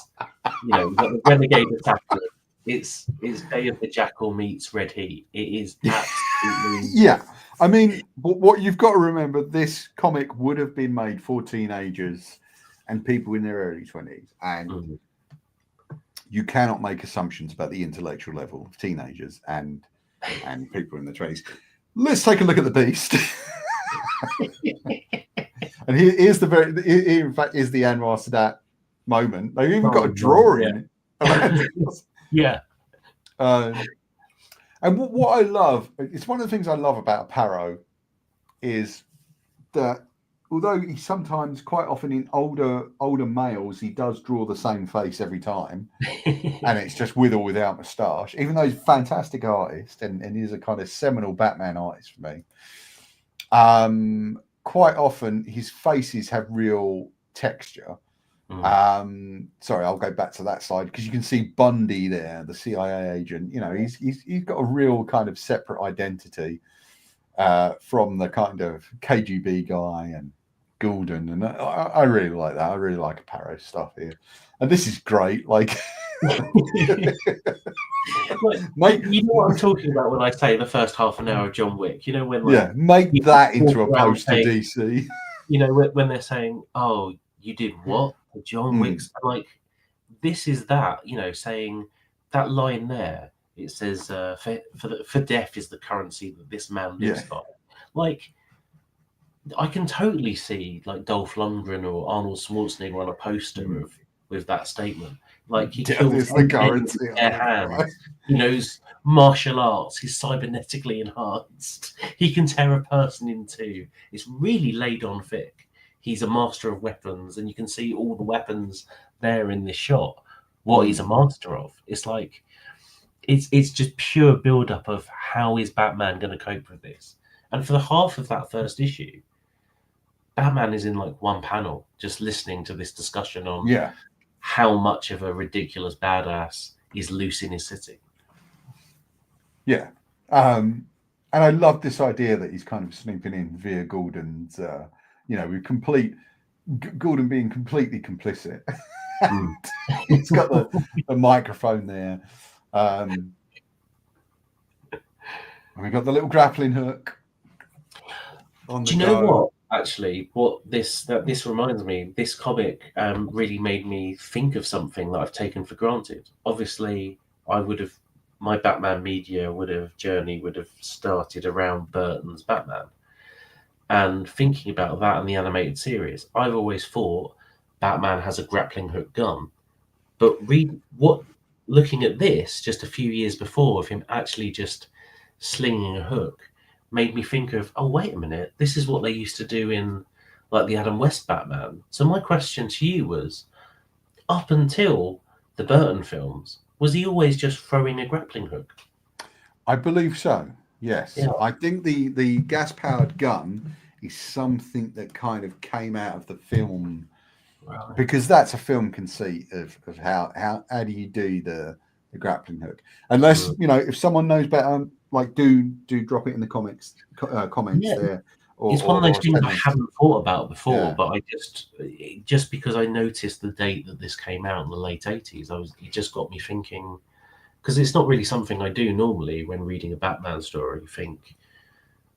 B: the Renegade Attacker. It's Day of the Jackal meets Red Heat. It is absolutely...
A: Yeah. I mean, what you've got to remember, this comic would have been made for teenagers and people in their early 20s. And you cannot make assumptions about the intellectual level of teenagers and people in their 20s. Let's take a look at the Beast. And here in fact is the Anwar Sadat moment. They've even got a drawing.
B: Yeah.
A: And what I love, it's one of the things I love about Aparo, is that although he sometimes, quite often in older males, he does draw the same face every time, and it's just with or without moustache, even though he's a fantastic artist and he's a kind of seminal Batman artist for me. Quite often his faces have real texture. Sorry, I'll go back to that slide, because you can see Bundy there, the CIA agent. He's got a real kind of separate identity from the kind of KGB guy and Goulden, and I really like that. I really like Aparo stuff here, and this is great. Like,
B: Like, you know what I'm talking about when I say the first half an hour of John Wick. You know when
A: make that into a
B: walk around
A: poster,
B: saying,
A: DC.
B: You know when they're saying, "Oh, you did what?" The John Wick's. I'm like, this is that. You know, saying that line there. It says, "For death is the currency that this man lives by." Like, I can totally see like Dolph Lundgren or Arnold Schwarzenegger on a poster with that statement. Like, he kills
A: the currency.
B: with their hands. He knows martial arts. He's cybernetically enhanced. He can tear a person in two. It's really laid on thick. He's a master of weapons, and you can see all the weapons there in this shot. What he's a master of. It's like it's just pure build up of how is Batman going to cope with this. And for the half of that first issue, Batman is in like one panel, just listening to this discussion on how much of a ridiculous badass is loose in his city.
A: Yeah. And I love this idea that he's kind of snooping in via Gordon's, with Gordon being completely complicit. He's got the microphone there. And we've got the little grappling hook.
B: Do you know what? Actually, what this reminds me, this comic really made me think of something that I've taken for granted. Obviously, my Batman media journey would have started around Burton's Batman. And thinking about that in the animated series, I've always thought Batman has a grappling hook gun. But looking at this just a few years before of him actually just slinging a hook, made me think of, oh, wait a minute, this is what they used to do in like the Adam West Batman. So my question to you was, up until the Burton films, was he always just throwing a grappling hook?
A: I believe so, yes. Yeah. I think the gas-powered gun is something that kind of came out of the film, because that's a film conceit of how do you do the grappling hook. Unless, if someone knows better, like do drop it in the comments there.
B: It's one of those things I haven't thought about before, but I just because I noticed the date that this came out in the late 80s, it just got me thinking, because it's not really something I do normally when reading a Batman story. Think,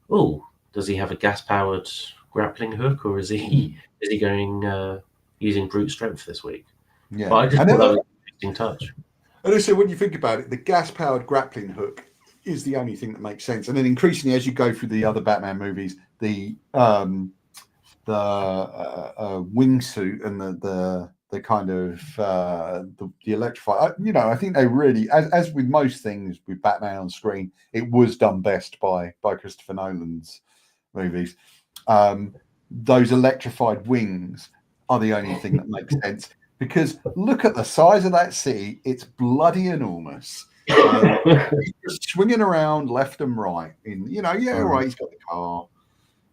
B: oh, does he have a gas-powered grappling hook, or is he going using brute strength this week?
A: Yeah,
B: but I just thought that was an interesting touch.
A: And also, when you think about it, the gas-powered grappling hook is the only thing that makes sense. And then increasingly, as you go through the other Batman movies, the wingsuit and the kind of the electrified, I think they really, as with most things with Batman on screen, it was done best by Christopher Nolan's movies. Those electrified wings are the only thing that makes sense, because look at the size of that city. It's bloody enormous. Just swinging around left and right in, right, he's got the car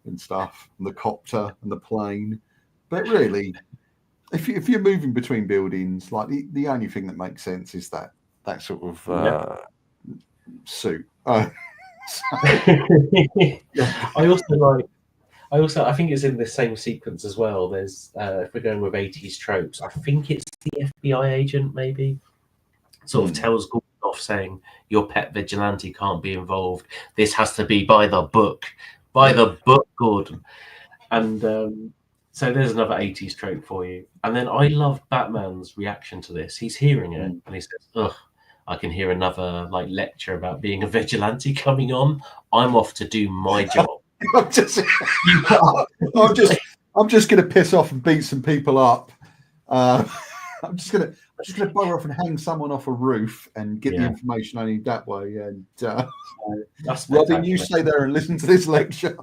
A: and stuff, and the copter and the plane, but really, if you're moving between buildings, like the only thing that makes sense is that sort of suit. I
B: think it's in the same sequence as well. There's if we're going with 80s tropes, I think it's the FBI agent maybe sort of tells Gordon off saying, your pet vigilante can't be involved. This has to be by the book. By the book, Gordon. And so there's another 80s trope for you. And then I love Batman's reaction to this. He's hearing it and he says, ugh, I can hear another like lecture about being a vigilante coming on. I'm off to do my job.
A: I'm just going to piss off and beat some people up. I'm just going to bugger off and hang someone off a roof and get the information I need that way. And Robin, you stay there and listen to this lecture.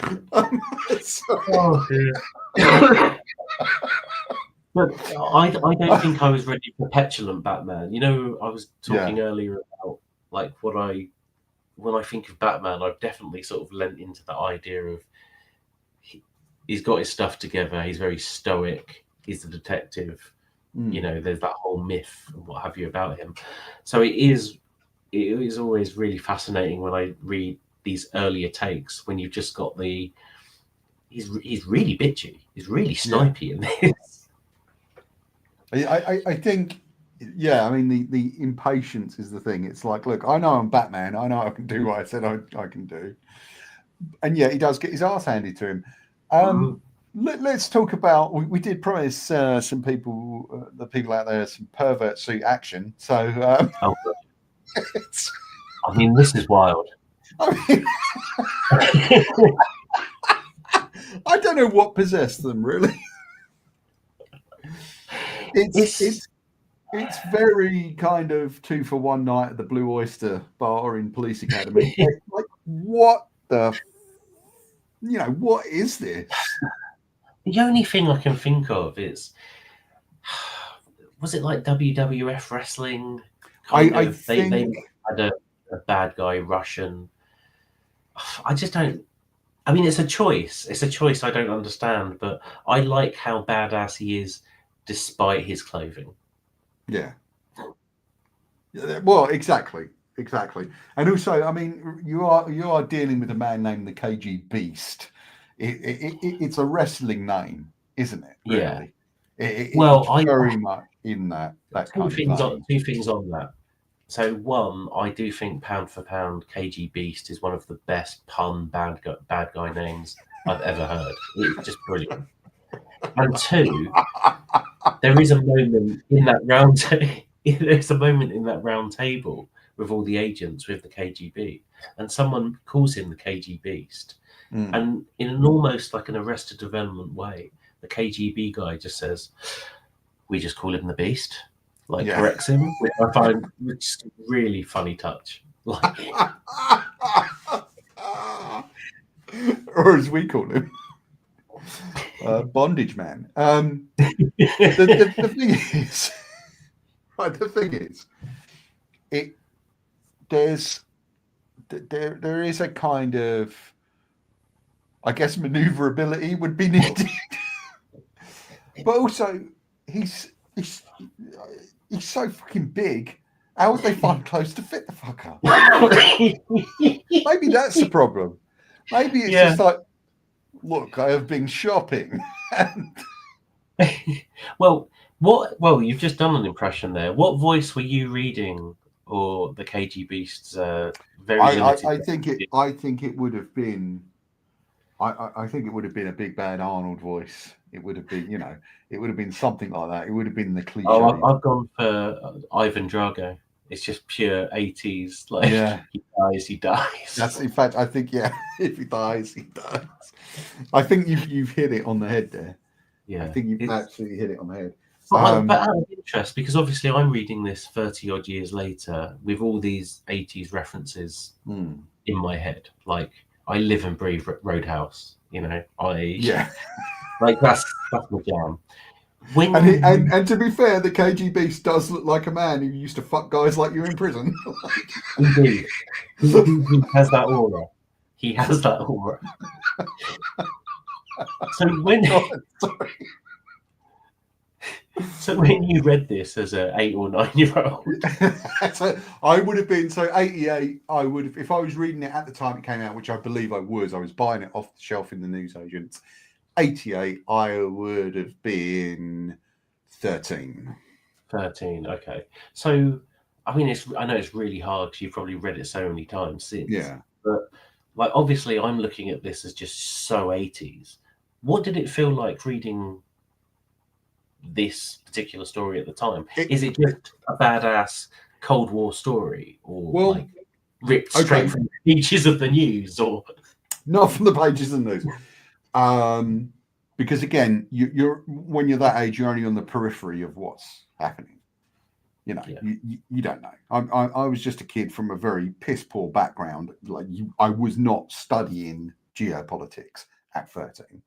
B: But I don't think I was ready for petulant Batman. I was talking earlier about like when I think of Batman, I've definitely sort of lent into the idea of he's got his stuff together. He's very stoic. He's the detective. There's that whole myth and what have you about him. So it is always really fascinating when I read these earlier takes when you've just got he's really bitchy. He's really snipey in this.
A: I think, yeah, I mean, the impatience is the thing. It's like, look, I know I'm Batman. I know I can do what I said I can do. And yeah, he does get his ass handed to him.
B: Mhm.
A: Let's talk about, we did promise some people, the people out there, some pervert suit action. So
B: Oh, God.
A: it's,
B: I mean, this is wild.
A: I mean, I don't know what possessed them, really. It's
B: it's
A: it's it's very kind of 2 for 1 night at the Blue Oyster Bar in Police Academy. Like, what what is this?
B: the only thing I can think of is, was it like WWF wrestling? Kind
A: I
B: of, they
A: think
B: had a bad guy Russian. I just don't. I mean, it's a choice. It's a choice I don't understand, but I like how badass he is, despite his clothing.
A: yeah. Well, exactly. And also, I mean, you are dealing with a man named the KG Beast. It's a wrestling name, isn't it?
B: Yeah.
A: Really,
B: Well,
A: it's very much in that kind of vein.
B: two things on that. So one, I do think pound for pound, KG Beast is one of the best pun bad guy names I've ever heard. It's just brilliant. And two, there is a moment in that there's a moment in that round table with all the agents with the KGB, and someone calls him the KG Beast,
A: Mm,
B: and in an almost like an Arrested Development way, the KGB guy just says, "We just call him the Beast," like
A: yeah.
B: corrects him, which is a really funny touch. Like,
A: Or as we call him, bondage man. The thing is, right, the thing is, it there's there is a kind of, I guess, maneuverability would be needed, but also he's he's so fucking big. How would they find clothes to fit the fucker? Maybe that's the problem. Maybe it's
B: yeah.
A: just like, look, I have been shopping. And
B: Well, what? Well, you've just done an impression there. What voice were you reading, or the KG Beast's very limited?
A: I think it would have been I think it would have been a big bad Arnold voice. It would have been, it would have been something like that. It would have been the
B: Oh,
A: cliche.
B: I've gone for Ivan Drago. It's just pure 80s. Like,
A: Yeah,
B: he dies, he dies.
A: that's, in fact, I think, yeah, if he dies, he dies. I think you've hit it on the head there. I
B: Yeah,
A: think you've
B: it's.
A: absolutely hit it on the head.
B: But out of interest, because obviously I'm reading this 30 odd years later with all these 80s references
A: hmm,
B: in my head. Like, I live and breathe Roadhouse.
A: yeah,
B: Like, that's my jam.
A: and,
B: When you
A: and to be fair, the KG Beast does look like a man who used to fuck guys like you in prison.
B: Indeed. He has that aura. He has that aura. So when
A: God, sorry.
B: so when you read this as a 8 or 9 year old,
A: So I would have been, so 88. I would have, if I was reading it at the time it came out, which I believe I was buying it off the shelf in the newsagents. 88, I would have been 13.
B: 13, okay. So I mean, I know it's really hard because you've probably read it so many times since,
A: Yeah.
B: but like obviously I'm looking at this as just so 80s. What did it feel like reading this particular story at the time? Is it just a badass Cold War story, or
A: Well,
B: like ripped
A: okay,
B: straight from the pages of the news, or
A: not from the pages of the news. Because again, you're when you're that age, you're only on the periphery of what's happening.
B: yeah,
A: You don't know. I was just a kid from a very piss poor background. Like I was not studying geopolitics at 13.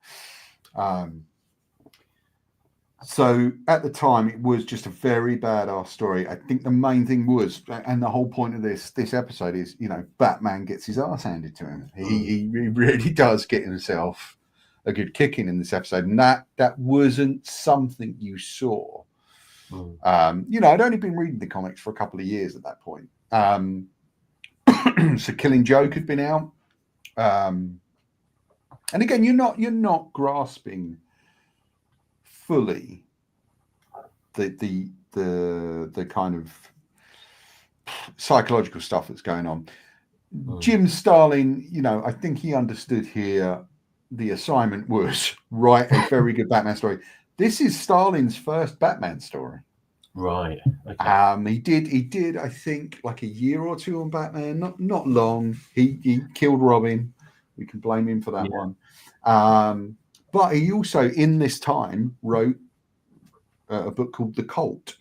A: So at the time, it was just a very badass story. I think the main thing was, and the whole point of this episode is, Batman gets his ass handed to him. He really does get himself a good kicking in this episode, and that wasn't something you saw. I'd only been reading the comics for a couple of years at that point. So Killing Joke had been out, and again, you're not grasping fully the kind of psychological stuff that's going on. Jim Starlin, I think he understood here the assignment was write a very good Batman story. This is Starlin's first Batman story.
B: Right. Okay.
A: He did, I think, like a year or two on Batman. Not long. He killed Robin. We can blame him for that one. But he also, in this time, wrote a book called The Cult,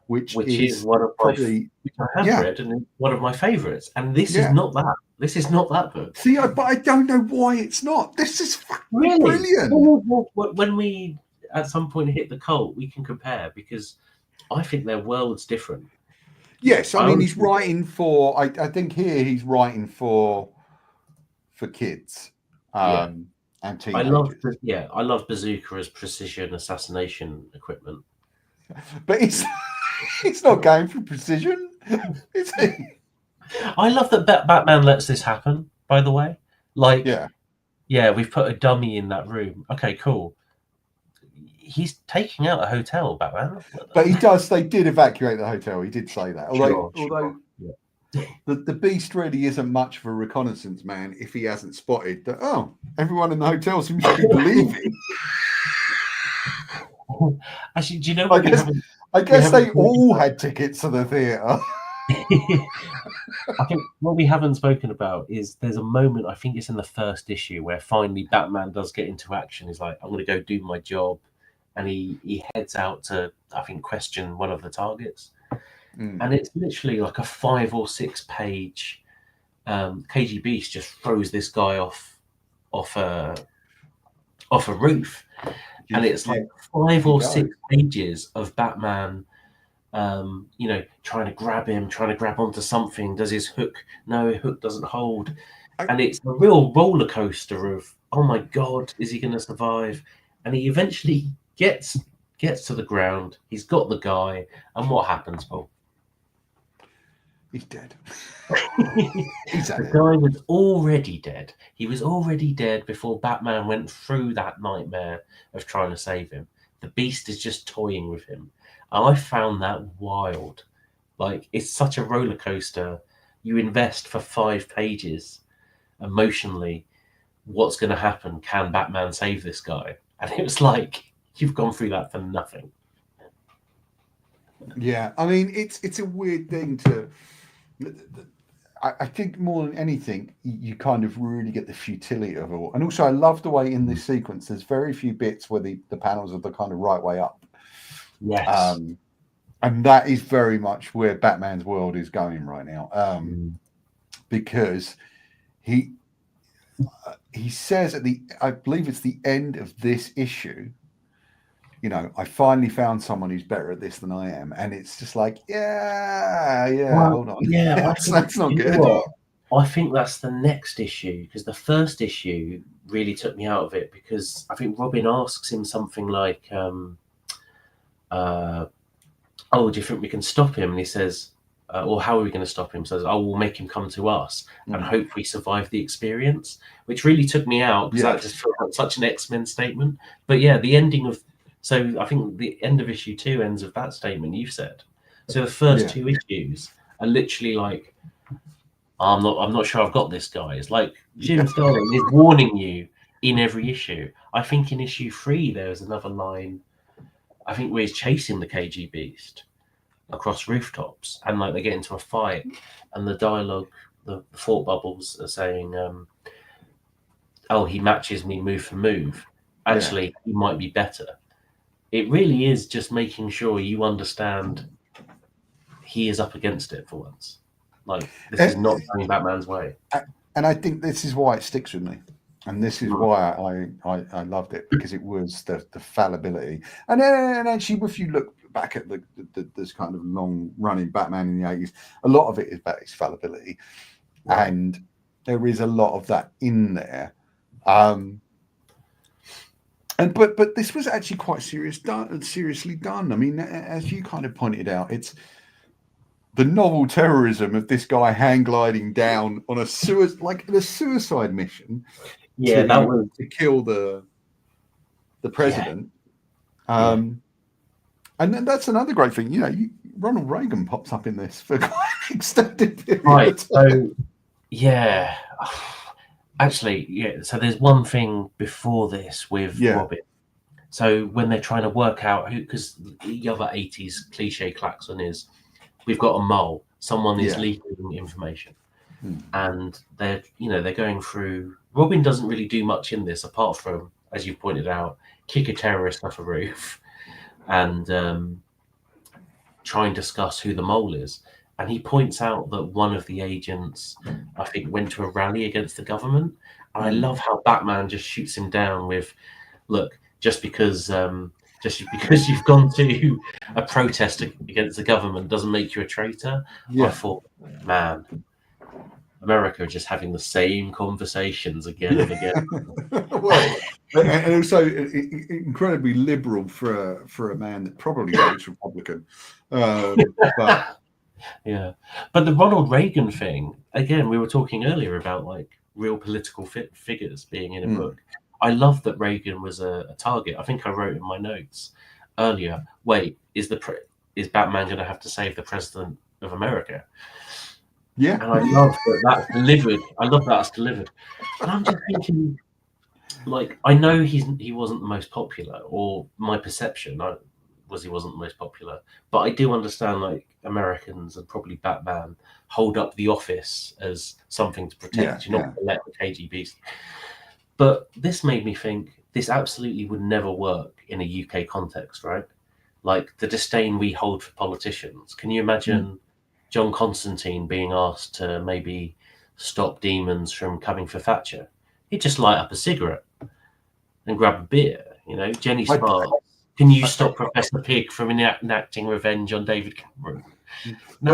A: which is
B: one of
A: probably
B: which I have read, and one of my favourites. And this is not that. This is not that book.
A: See, but I don't know why it's not. This is
B: really
A: brilliant.
B: When we at some point hit The Cult, we can compare, because I think their world's different.
A: Yes, I mean he's writing for. I think here he's writing for kids. And teenagers.
B: I love Bazooka as precision assassination equipment.
A: But it's not going for precision, is he?
B: I love that Batman lets this happen, by the way. Like, we've put a dummy in that room. Okay, cool. He's taking out a hotel, Batman.
A: But he does. They did evacuate the hotel. He did say that. Although the Beast really isn't much of a reconnaissance man if he hasn't spotted that. Oh, everyone in the hotel seems to be leaving.
B: Actually, do you know?
A: I guess they all had tickets to the theatre.
B: I think what we haven't spoken about is there's a moment, I think it's in the first issue, where finally Batman does get into action. He's like, I'm going to go do my job. And he heads out to, I think, question one of the targets. And it's literally like a 5 or 6 page KG Beast just throws this guy off a roof. And it's like 5 or 6 pages of Batman, trying to grab him, trying to grab onto something. Does his hook? No, hook doesn't hold. And it's a real roller coaster of, oh my God, is he going to survive? And he eventually gets to the ground. He's got the guy. And what happens, Paul?
A: He's dead.
B: The guy was already dead. He was already dead before Batman went through that nightmare of trying to save him. The Beast is just toying with him. And I found that wild. Like, it's such a roller coaster. You invest for 5 pages emotionally. What's going to happen? Can Batman save this guy? And it was like, you've gone through that for nothing.
A: Yeah, I mean, it's a weird thing to. I think more than anything, you kind of really get the futility of it all. And also, I love the way in this sequence, there's very few bits where the panels are the kind of right way up.
B: Yes.
A: And that is very much where Batman's world is going right now. Because he says I believe it's the end of this issue, I finally found someone who's better at this than I am. And it's just like, hold on.
B: Yeah,
A: that's not good.
B: I think that's the next issue, because the first issue really took me out of it, because I think Robin asks him something like, do you think we can stop him? And he says, well, how are we going to stop him? He says, we'll make him come to us and hope we survive the experience, which really took me out, because that just felt like such an X-Men statement. But yeah, the ending of, so I think the end of issue 2 ends with that statement you've said. So the first 2 issues are literally like, I'm not sure I've got this, guy. It's like Jim Starlin is warning you in every issue. I think in issue 3 there's another line, I think, where he's chasing the KG Beast across rooftops, and like they get into a fight, and the dialogue, the thought bubbles are saying, he matches me move for move. Actually, he might be better. It really is just making sure you understand he is up against it for once. Like, this is not going Batman's way.
A: And I think this is why it sticks with me. And this is why I loved it, because it was the fallibility. And actually, if you look back at this kind of long-running Batman in the 80s, a lot of it is about his fallibility. Right. And there is a lot of that in there. But this was actually quite seriously done. I mean, as you kind of pointed out, it's the novel terrorism of this guy hang gliding down on a suicide mission.
B: Yeah, that was
A: to kill the president. And And then that's another great thing. Ronald Reagan pops up in this for quite an extended period.
B: Right. So, yeah. Actually, yeah. So there's one thing before this with Robin. So when they're trying to work out who, because the other 80s cliche klaxon is, we've got a mole. Someone is leaking information, and they're going through. Robin doesn't really do much in this apart from, as you pointed out, kick a terrorist off a roof, and try and discuss who the mole is. And he points out that one of the agents, I think, went to a rally against the government. And I love how Batman just shoots him down with, look, just because you've gone to a protest against the government doesn't make you a traitor. I thought, man, America are just having the same conversations again and again.
A: Well, and also incredibly liberal for a man that probably votes Republican. But
B: but the Ronald Reagan thing, again, we were talking earlier about like real political figures being in a book. I love that Reagan was a target. I think I wrote in my notes earlier, wait, is Batman going to have to save the president of America?
A: Yeah.
B: And I love that's delivered. I love that's delivered. And I'm just thinking, like, I know he wasn't the most popular, or my perception was he wasn't the most popular, but I do understand, like, Americans and probably Batman hold up the office as something to protect. You're not going to let the KGB. But this made me think this absolutely would never work in a UK context, right? Like the disdain we hold for politicians. Can you imagine John Constantine being asked to maybe stop demons from coming for Thatcher? He'd just light up a cigarette and grab a beer. Jenny Sparks. Can you stop Professor Pig from enacting revenge on David Cameron? No.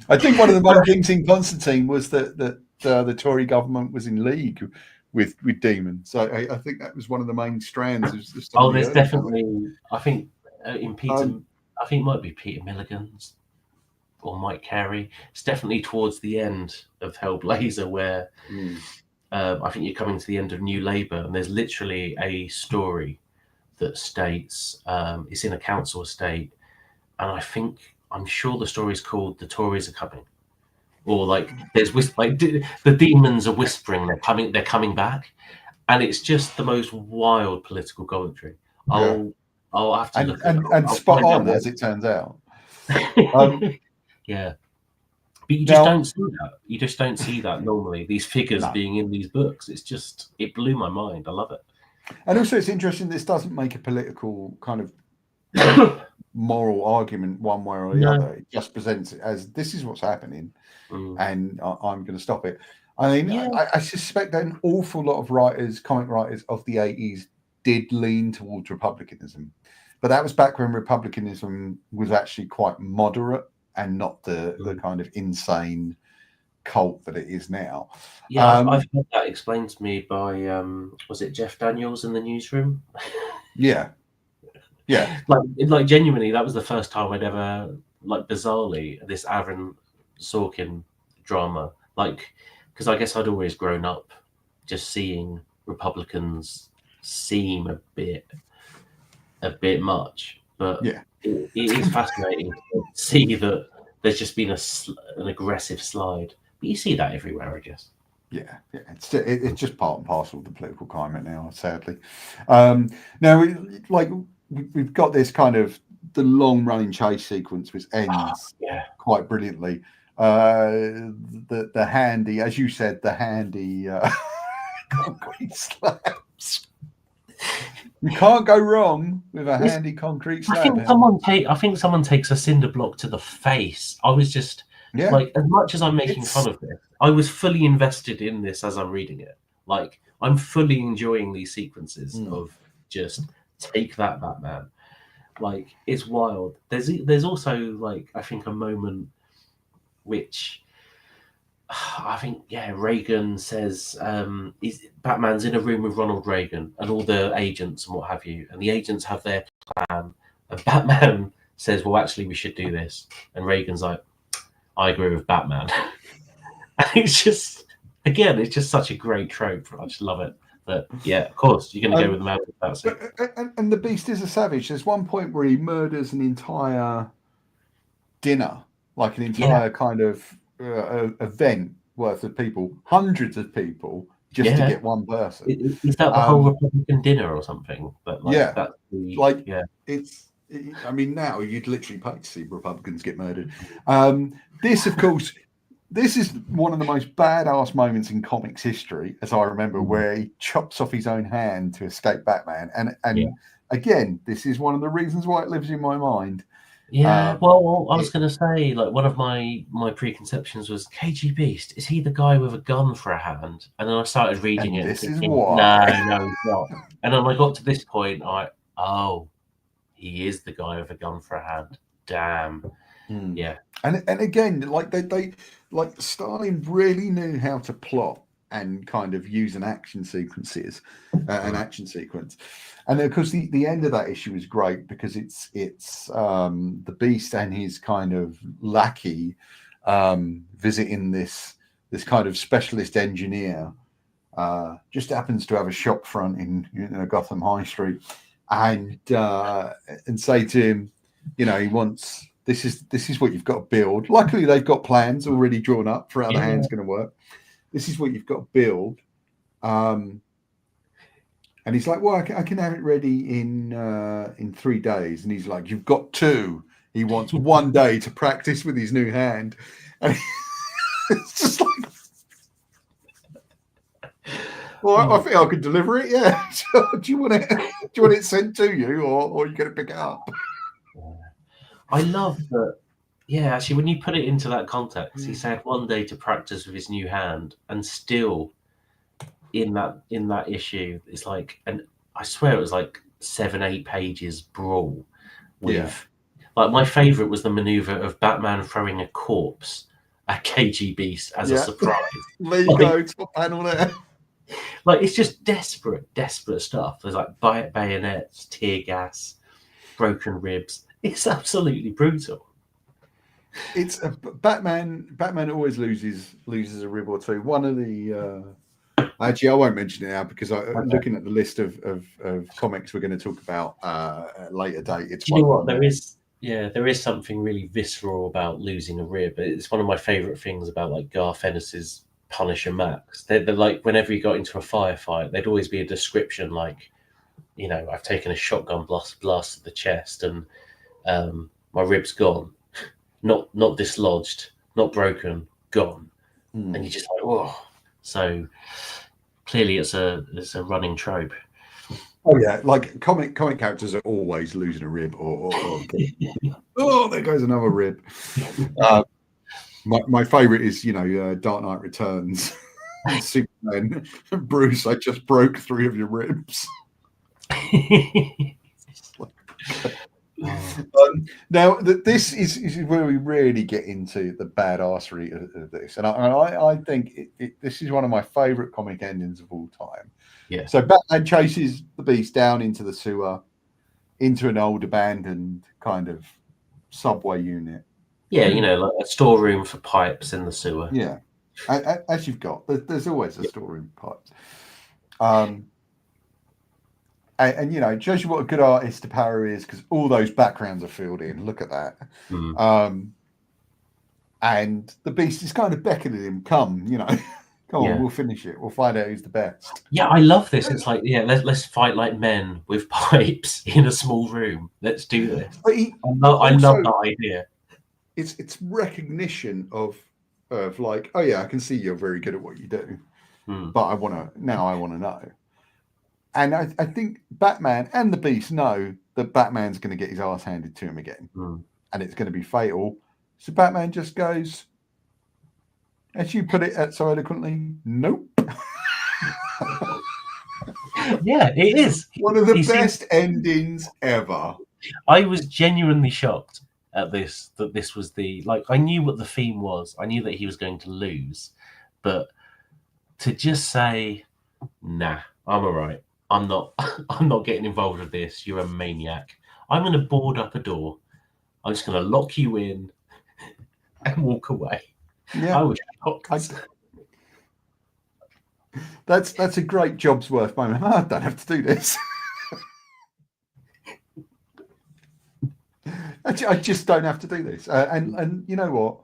A: I think one of the main things in Constantine was that the Tory government was in league with demons. So I think that was one of the main strands.
B: There's definitely. I think in Peter. I think it might be Peter Milligan's or Mike Carey. It's definitely towards the end of Hellblazer where I think you're coming to the end of New Labour, and there's literally a story that states it's in a council estate, and I'm sure the story is called "The Tories Are Coming," or like there's the demons are whispering they're coming back, and it's just the most wild political commentary. I'll have to look
A: and spot on as it turns out.
B: Yeah, but you just don't see that. You just don't see that normally. These figures being in these books, it blew my mind. I love it.
A: And also, it's interesting. This doesn't make a political kind of moral argument one way or the other. It just presents it as this is what's happening, and I'm going to stop it. I mean, I suspect that an awful lot of comic writers of the 80s did lean towards republicanism, but that was back when republicanism was actually quite moderate and not the kind of insane cult that it is now.
B: I've had that explained to me by was it Jeff Daniels in the newsroom?
A: Yeah.
B: Like genuinely, that was the first time I'd ever, like, bizarrely, this Aaron Sorkin drama, like, because I guess I'd always grown up just seeing Republicans seem a bit much, but it is fascinating to see that there's just been an aggressive slide. But you see that everywhere, I guess.
A: Yeah. It's just part and parcel of the political climate now, sadly. Now, we've got this kind of the long running chase sequence, which ends quite brilliantly. The handy, as you said, the handy concrete slabs. You can't go wrong with a handy concrete slab.
B: I think someone takes a cinder block to the face. I was just like, as much as I'm making fun of this, I was fully invested in this as I'm reading it. Like, I'm fully enjoying these sequences of just take that, Batman. Like, it's wild. There's also, like, I think a moment which I think, Reagan says Batman's in a room with Ronald Reagan and all the agents and what have you, and the agents have their plan, and Batman says, well, actually, we should do this, and Reagan's like, I agree with Batman. And it's just such a great trope. I just love it. But yeah, of course, you're going to go with the man with that suit.
A: And the Beast is a savage. There's one point where he murders an entire dinner, like an entire kind of event worth of people, hundreds of people, just to get one person.
B: Is that the whole Republican dinner or something? But that's
A: I mean, now you'd literally pay to see Republicans get murdered. This, of course, this is one of the most badass moments in comics history, as I remember, where he chops off his own hand to escape Batman. And again, this is one of the reasons why it lives in my mind.
B: Yeah, well, I was going to say, like, one of my preconceptions was KG Beast. Is he the guy with a gun for a hand? And then I started reading it.
A: This
B: thinking,
A: is why.
B: No, he's not. And then I got to this point, he is the guy with a gun for a hand. Damn. Yeah.
A: And again, like they like Starlin really knew how to plot and kind of use an action sequence. And of course, the end of that issue is great because it's the Beast and his kind of lackey visiting this kind of specialist engineer. Just happens to have a shop front in Gotham High Street, and say to him, he wants this is what you've got to build. Luckily, they've got plans already drawn up for how the hand's going to work. This is what you've got to build. And he's like, well, I can have it ready in 3 days. And he's like, you've got 2. He wants 1 day to practice with his new hand. And it's just like, well, I think I could deliver it. Yeah. Do you want it sent to you, or you going to pick it up?
B: I love that. Yeah, actually, when you put it into that context, he said 1 day to practice with his new hand, and still in that issue, it's like, and I swear it was like 7-8 pages brawl with like, my favorite was the maneuver of Batman throwing a corpse at KG Beast as a surprise.
A: There you go, top panel there.
B: Like, it's just desperate stuff. There's like bayonets, tear gas, broken ribs. It's absolutely brutal.
A: It's Batman always loses a rib or two. One of the actually, I won't mention it now because looking at the list of comics we're going to talk about at a later date. It's
B: Do you know what? There is something really visceral about losing a rib. It's one of my favorite things about like Garth Ennis's Punisher Max. They're like, whenever he got into a firefight, there'd always be a description like, I've taken a shotgun blast to the chest and my rib's gone, not dislodged, not broken, gone. And you're just like, whoa. So clearly it's a running trope.
A: Oh yeah, like comic characters are always losing a rib or oh, there goes another rib. My favorite is Dark Knight Returns. Superman, Bruce, I just broke 3 of your ribs. Now this is where we really get into the badassery of this, and I think this is one of my favorite comic endings of all time.
B: Yeah.
A: So Batman chases the Beast down into the sewer, into an old abandoned kind of subway unit.
B: Yeah, like a storeroom for pipes in the sewer.
A: Yeah, as you've got, there's always a storeroom for pipes. And it shows you what a good artist Aparo is because all those backgrounds are filled in. Look at that. And the Beast is kind of beckoning him, come on, we'll finish it. We'll find out who's the best.
B: Yeah, I love this. It's like, let's fight like men with pipes in a small room. Let's do this. I love that idea.
A: It's recognition of like, oh yeah, I can see you're very good at what you do, but I want to know. And I think Batman and the Beast know that Batman's going to get his ass handed to him again, and it's going to be fatal. So Batman just goes, as you put it so eloquently, nope.
B: Yeah, it is
A: one of the best endings ever.
B: I was genuinely shocked at this, that this was I knew what the theme was. I knew that he was going to lose, but to just say, nah, I'm all right. I'm not getting involved with this. You're a maniac. I'm going to board up a door. I'm just going to lock you in and walk away.
A: Yeah.
B: I was shocked.
A: That's a great job's worth moment. I don't have to do this. I just don't have to do this. And you know what?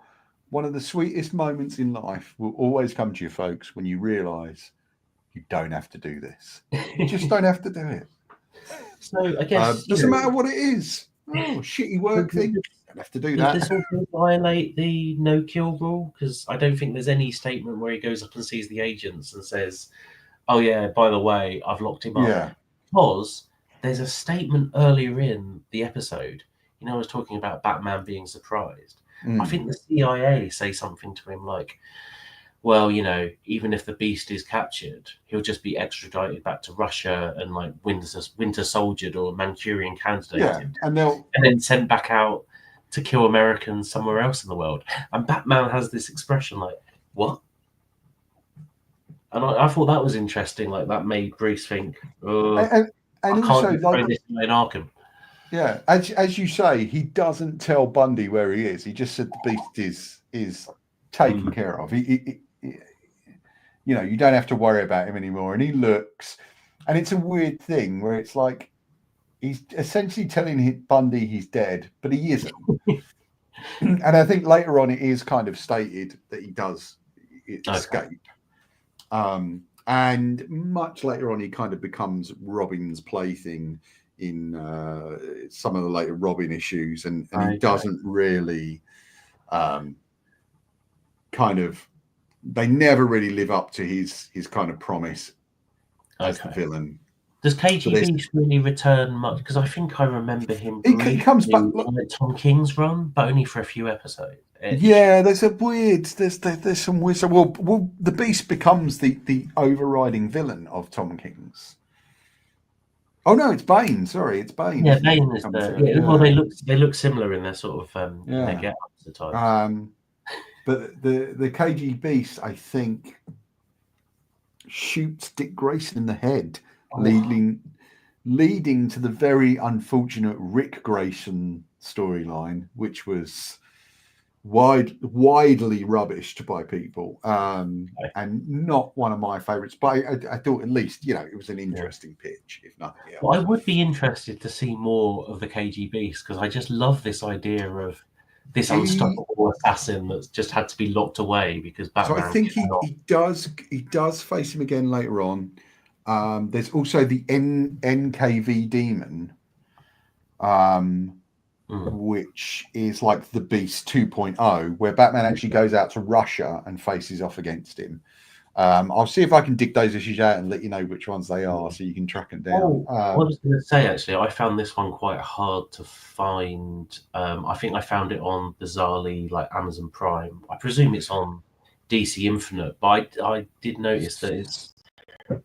A: One of the sweetest moments in life will always come to you, folks, when you realise you don't have to do this. You just don't have to do it.
B: So I guess
A: doesn't matter what it is. Oh, shitty work thing. Don't have to do that.
B: Does this also violate the no-kill rule? Because I don't think there's any statement where he goes up and sees the agents and says, "Oh yeah, by the way, I've locked him up."
A: Yeah.
B: Because there's a statement earlier in the episode. I was talking about Batman being surprised. I think the CIA say something to him like, well, even if the Beast is captured, he'll just be extradited back to Russia and like winter soldiered or Manchurian candidated,
A: and
B: then sent back out to kill Americans somewhere else in the world. And Batman has this expression like, what? And I thought that was interesting. Like that made Bruce think,
A: and
B: I
A: also
B: can't throw this in Arkham.
A: Yeah, as you say, he doesn't tell Bundy where he is. He just said the Beast is taken care of. He you don't have to worry about him anymore. And he looks, and it's a weird thing where it's like he's essentially telling Bundy he's dead, but he isn't. And I think later on it is kind of stated that he does escape. And much later on, he kind of becomes Robin's plaything in some of the later Robin issues, and he doesn't really they never really live up to his kind of promise as the villain.
B: Does KGB really return much? Because I think I remember him
A: he comes back
B: like Tom King's run, but only for a few episodes.
A: Yeah, there's some weird. Well, the Beast becomes the overriding villain of Tom King's. Oh no, it's Bane. Sorry, it's Bane.
B: Yeah, Bane is well, they look similar in their sort of in their get-ups at times.
A: But the KG Beast, I think, shoots Dick Grayson in the head, leading to the very unfortunate Rick Grayson storyline, which was widely rubbished by people, and not one of my favorites. But I thought at least it was an interesting pitch, if nothing else.
B: Well, I would be interested to see more of the KG Beast because I just love this idea of this unstoppable assassin that's just had to be locked away because Batman.
A: So I think he does face him again later on. There's also the NKV demon, which is like the Beast 2.0, where Batman actually goes out to Russia and faces off against him. I'll see if I can dig those issues out and let you know which ones they are, so you can track them down.
B: I was going to say, actually, I found this one quite hard to find. I think I found it on bizarrely like Amazon Prime. I presume it's on DC Infinite, but I did notice that it's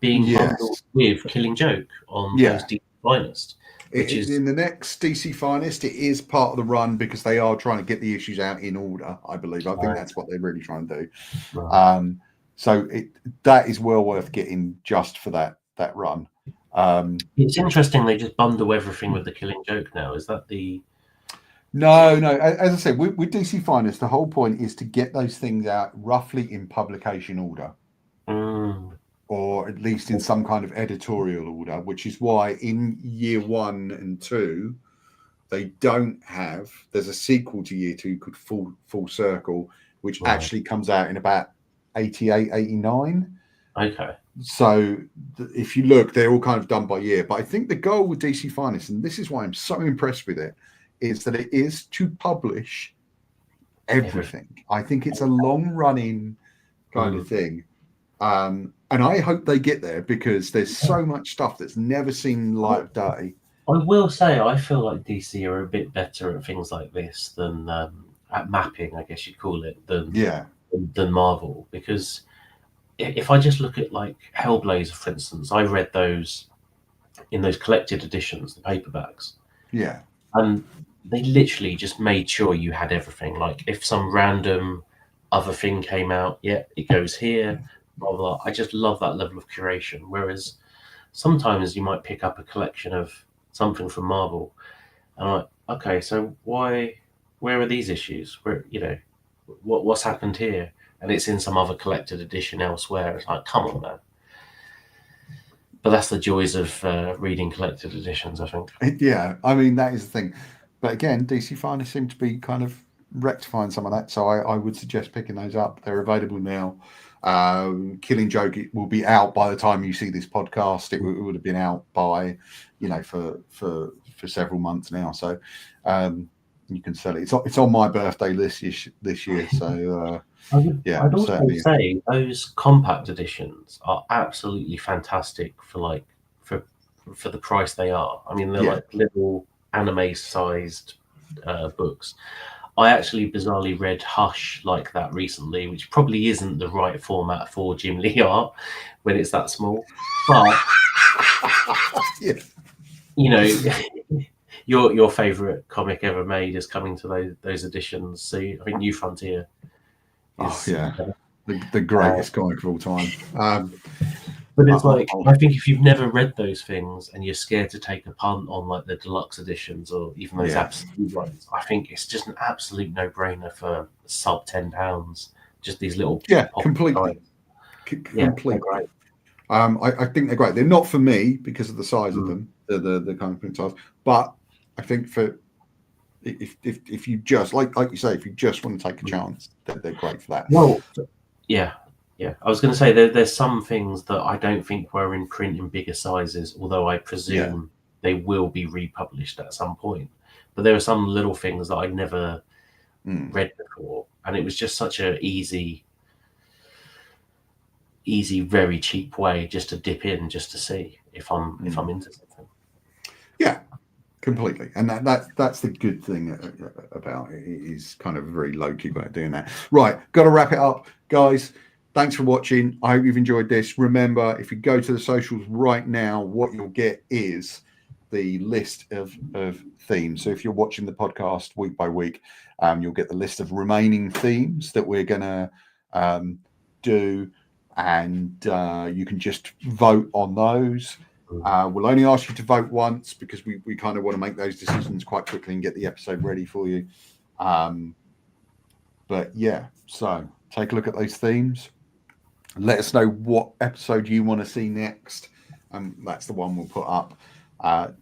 B: being bundled with Killing Joke on those DC Finest.
A: Which is in the next DC Finest. It is part of the run because they are trying to get the issues out in order. I believe. I think that's what they're really trying to do. Right. So that is well worth getting just for that run.
B: It's interesting they just bundle everything with the Killing Joke now. Is that the?
A: No. As I said, with DC Finest, the whole point is to get those things out roughly in publication order. Or at least in some kind of editorial order, which is why in year 1 and 2, they don't have. There's a sequel to year 2 called Full Circle, which actually comes out in about 88, 89.
B: Okay.
A: So if you look, they're all kind of done by year. But I think the goal with DC Finest, and this is why I'm so impressed with it, is that it is to publish everything. I think it's a long-running kind of thing. And I hope they get there because there's so much stuff that's never seen light of day.
B: I will say I feel like DC are a bit better at things like this than at mapping, I guess you'd call it, than Marvel. Because if I just look at like Hellblazer, for instance, I read those in those collected editions, the paperbacks.
A: Yeah.
B: And they literally just made sure you had everything. Like if some random other thing came out, it goes here. Blah, blah. I just love that level of curation. Whereas sometimes you might pick up a collection of something from Marvel, and I'm like, okay, so where are these issues? Where what's happened here? And it's in some other collected edition elsewhere. It's like, come on, man. But that's the joys of reading collected editions, I think.
A: Yeah, I mean, that is the thing. But again, DC finally seem to be kind of rectifying some of that. So I would suggest picking those up. They're available now. Killing Joke will be out by the time you see this podcast. It would have been out by, for several months now. So you can sell it. It's on my birthday list this year. So
B: I'd also say those compact editions are absolutely fantastic for the price they are. I mean, they're like little anime-sized books. I actually bizarrely read Hush like that recently, which probably isn't the right format for Jim Lee art when it's that small. But your favorite comic ever made is coming to those editions. So I think New Frontier is
A: the greatest comic of all time.
B: But it's I think if you've never read those things and you're scared to take a punt on like the deluxe editions or even those absolute ones, I think it's just an absolute no-brainer for sub £10. Just these little
A: completely. Right. I think they're great. They're not for me because of the size of them, the kind of print size. But I think for if you just like you say, if you just want to take a chance, they're great for that.
B: Well, yeah. I was going to say there's some things that I don't think were in print in bigger sizes, although I presume they will be republished at some point. But there are some little things that I never read before, and it was just such a easy, very cheap way just to dip in, just to see if I'm into something.
A: Yeah, completely. And that's the good thing about it, is kind of a very low-key way of doing that. Right, got to wrap it up, guys. Thanks for watching. I hope you've enjoyed this. Remember, if you go to the socials right now, what you'll get is the list of themes. So if you're watching the podcast week by week, you'll get the list of remaining themes that we're going to do, and you can just vote on those. We'll only ask you to vote once because we kind of want to make those decisions quite quickly and get the episode ready for you. But yeah, so take a look at those themes. Let us know what episode you want to see next. That's the one we'll put up.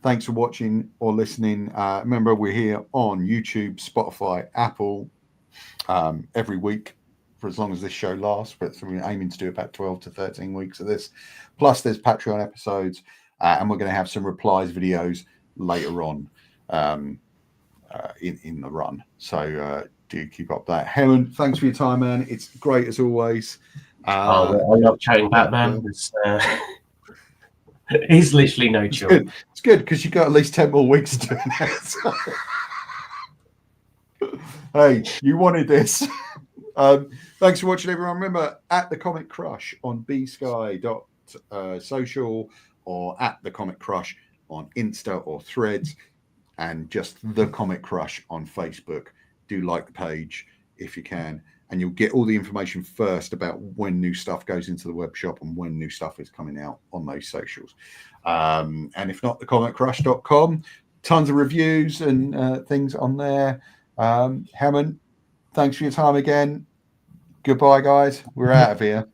A: Thanks for watching or listening. Remember, we're here on YouTube, Spotify, Apple every week for as long as this show lasts. But we're aiming to do about 12 to 13 weeks of this. Plus, there's Patreon episodes, and we're going to have some replies videos later on in the run. So do keep up that. Hemen, thanks for your time, man. It's great as always.
B: I love chatting Batman. He's literally no chill.
A: It's good because you've got at least 10 more weeks to do that. Hey, you wanted this. Thanks for watching, everyone. Remember, at The Comic Crush on bsky.social or at The Comic Crush on Insta or Threads, and just The Comic Crush on Facebook. Do like the page if you can, and you'll get all the information first about when new stuff goes into the web shop and when new stuff is coming out on those socials. And if not, thecomiccrush.com, tons of reviews and things on there. Hemen, thanks for your time again. Goodbye, guys. We're out of here.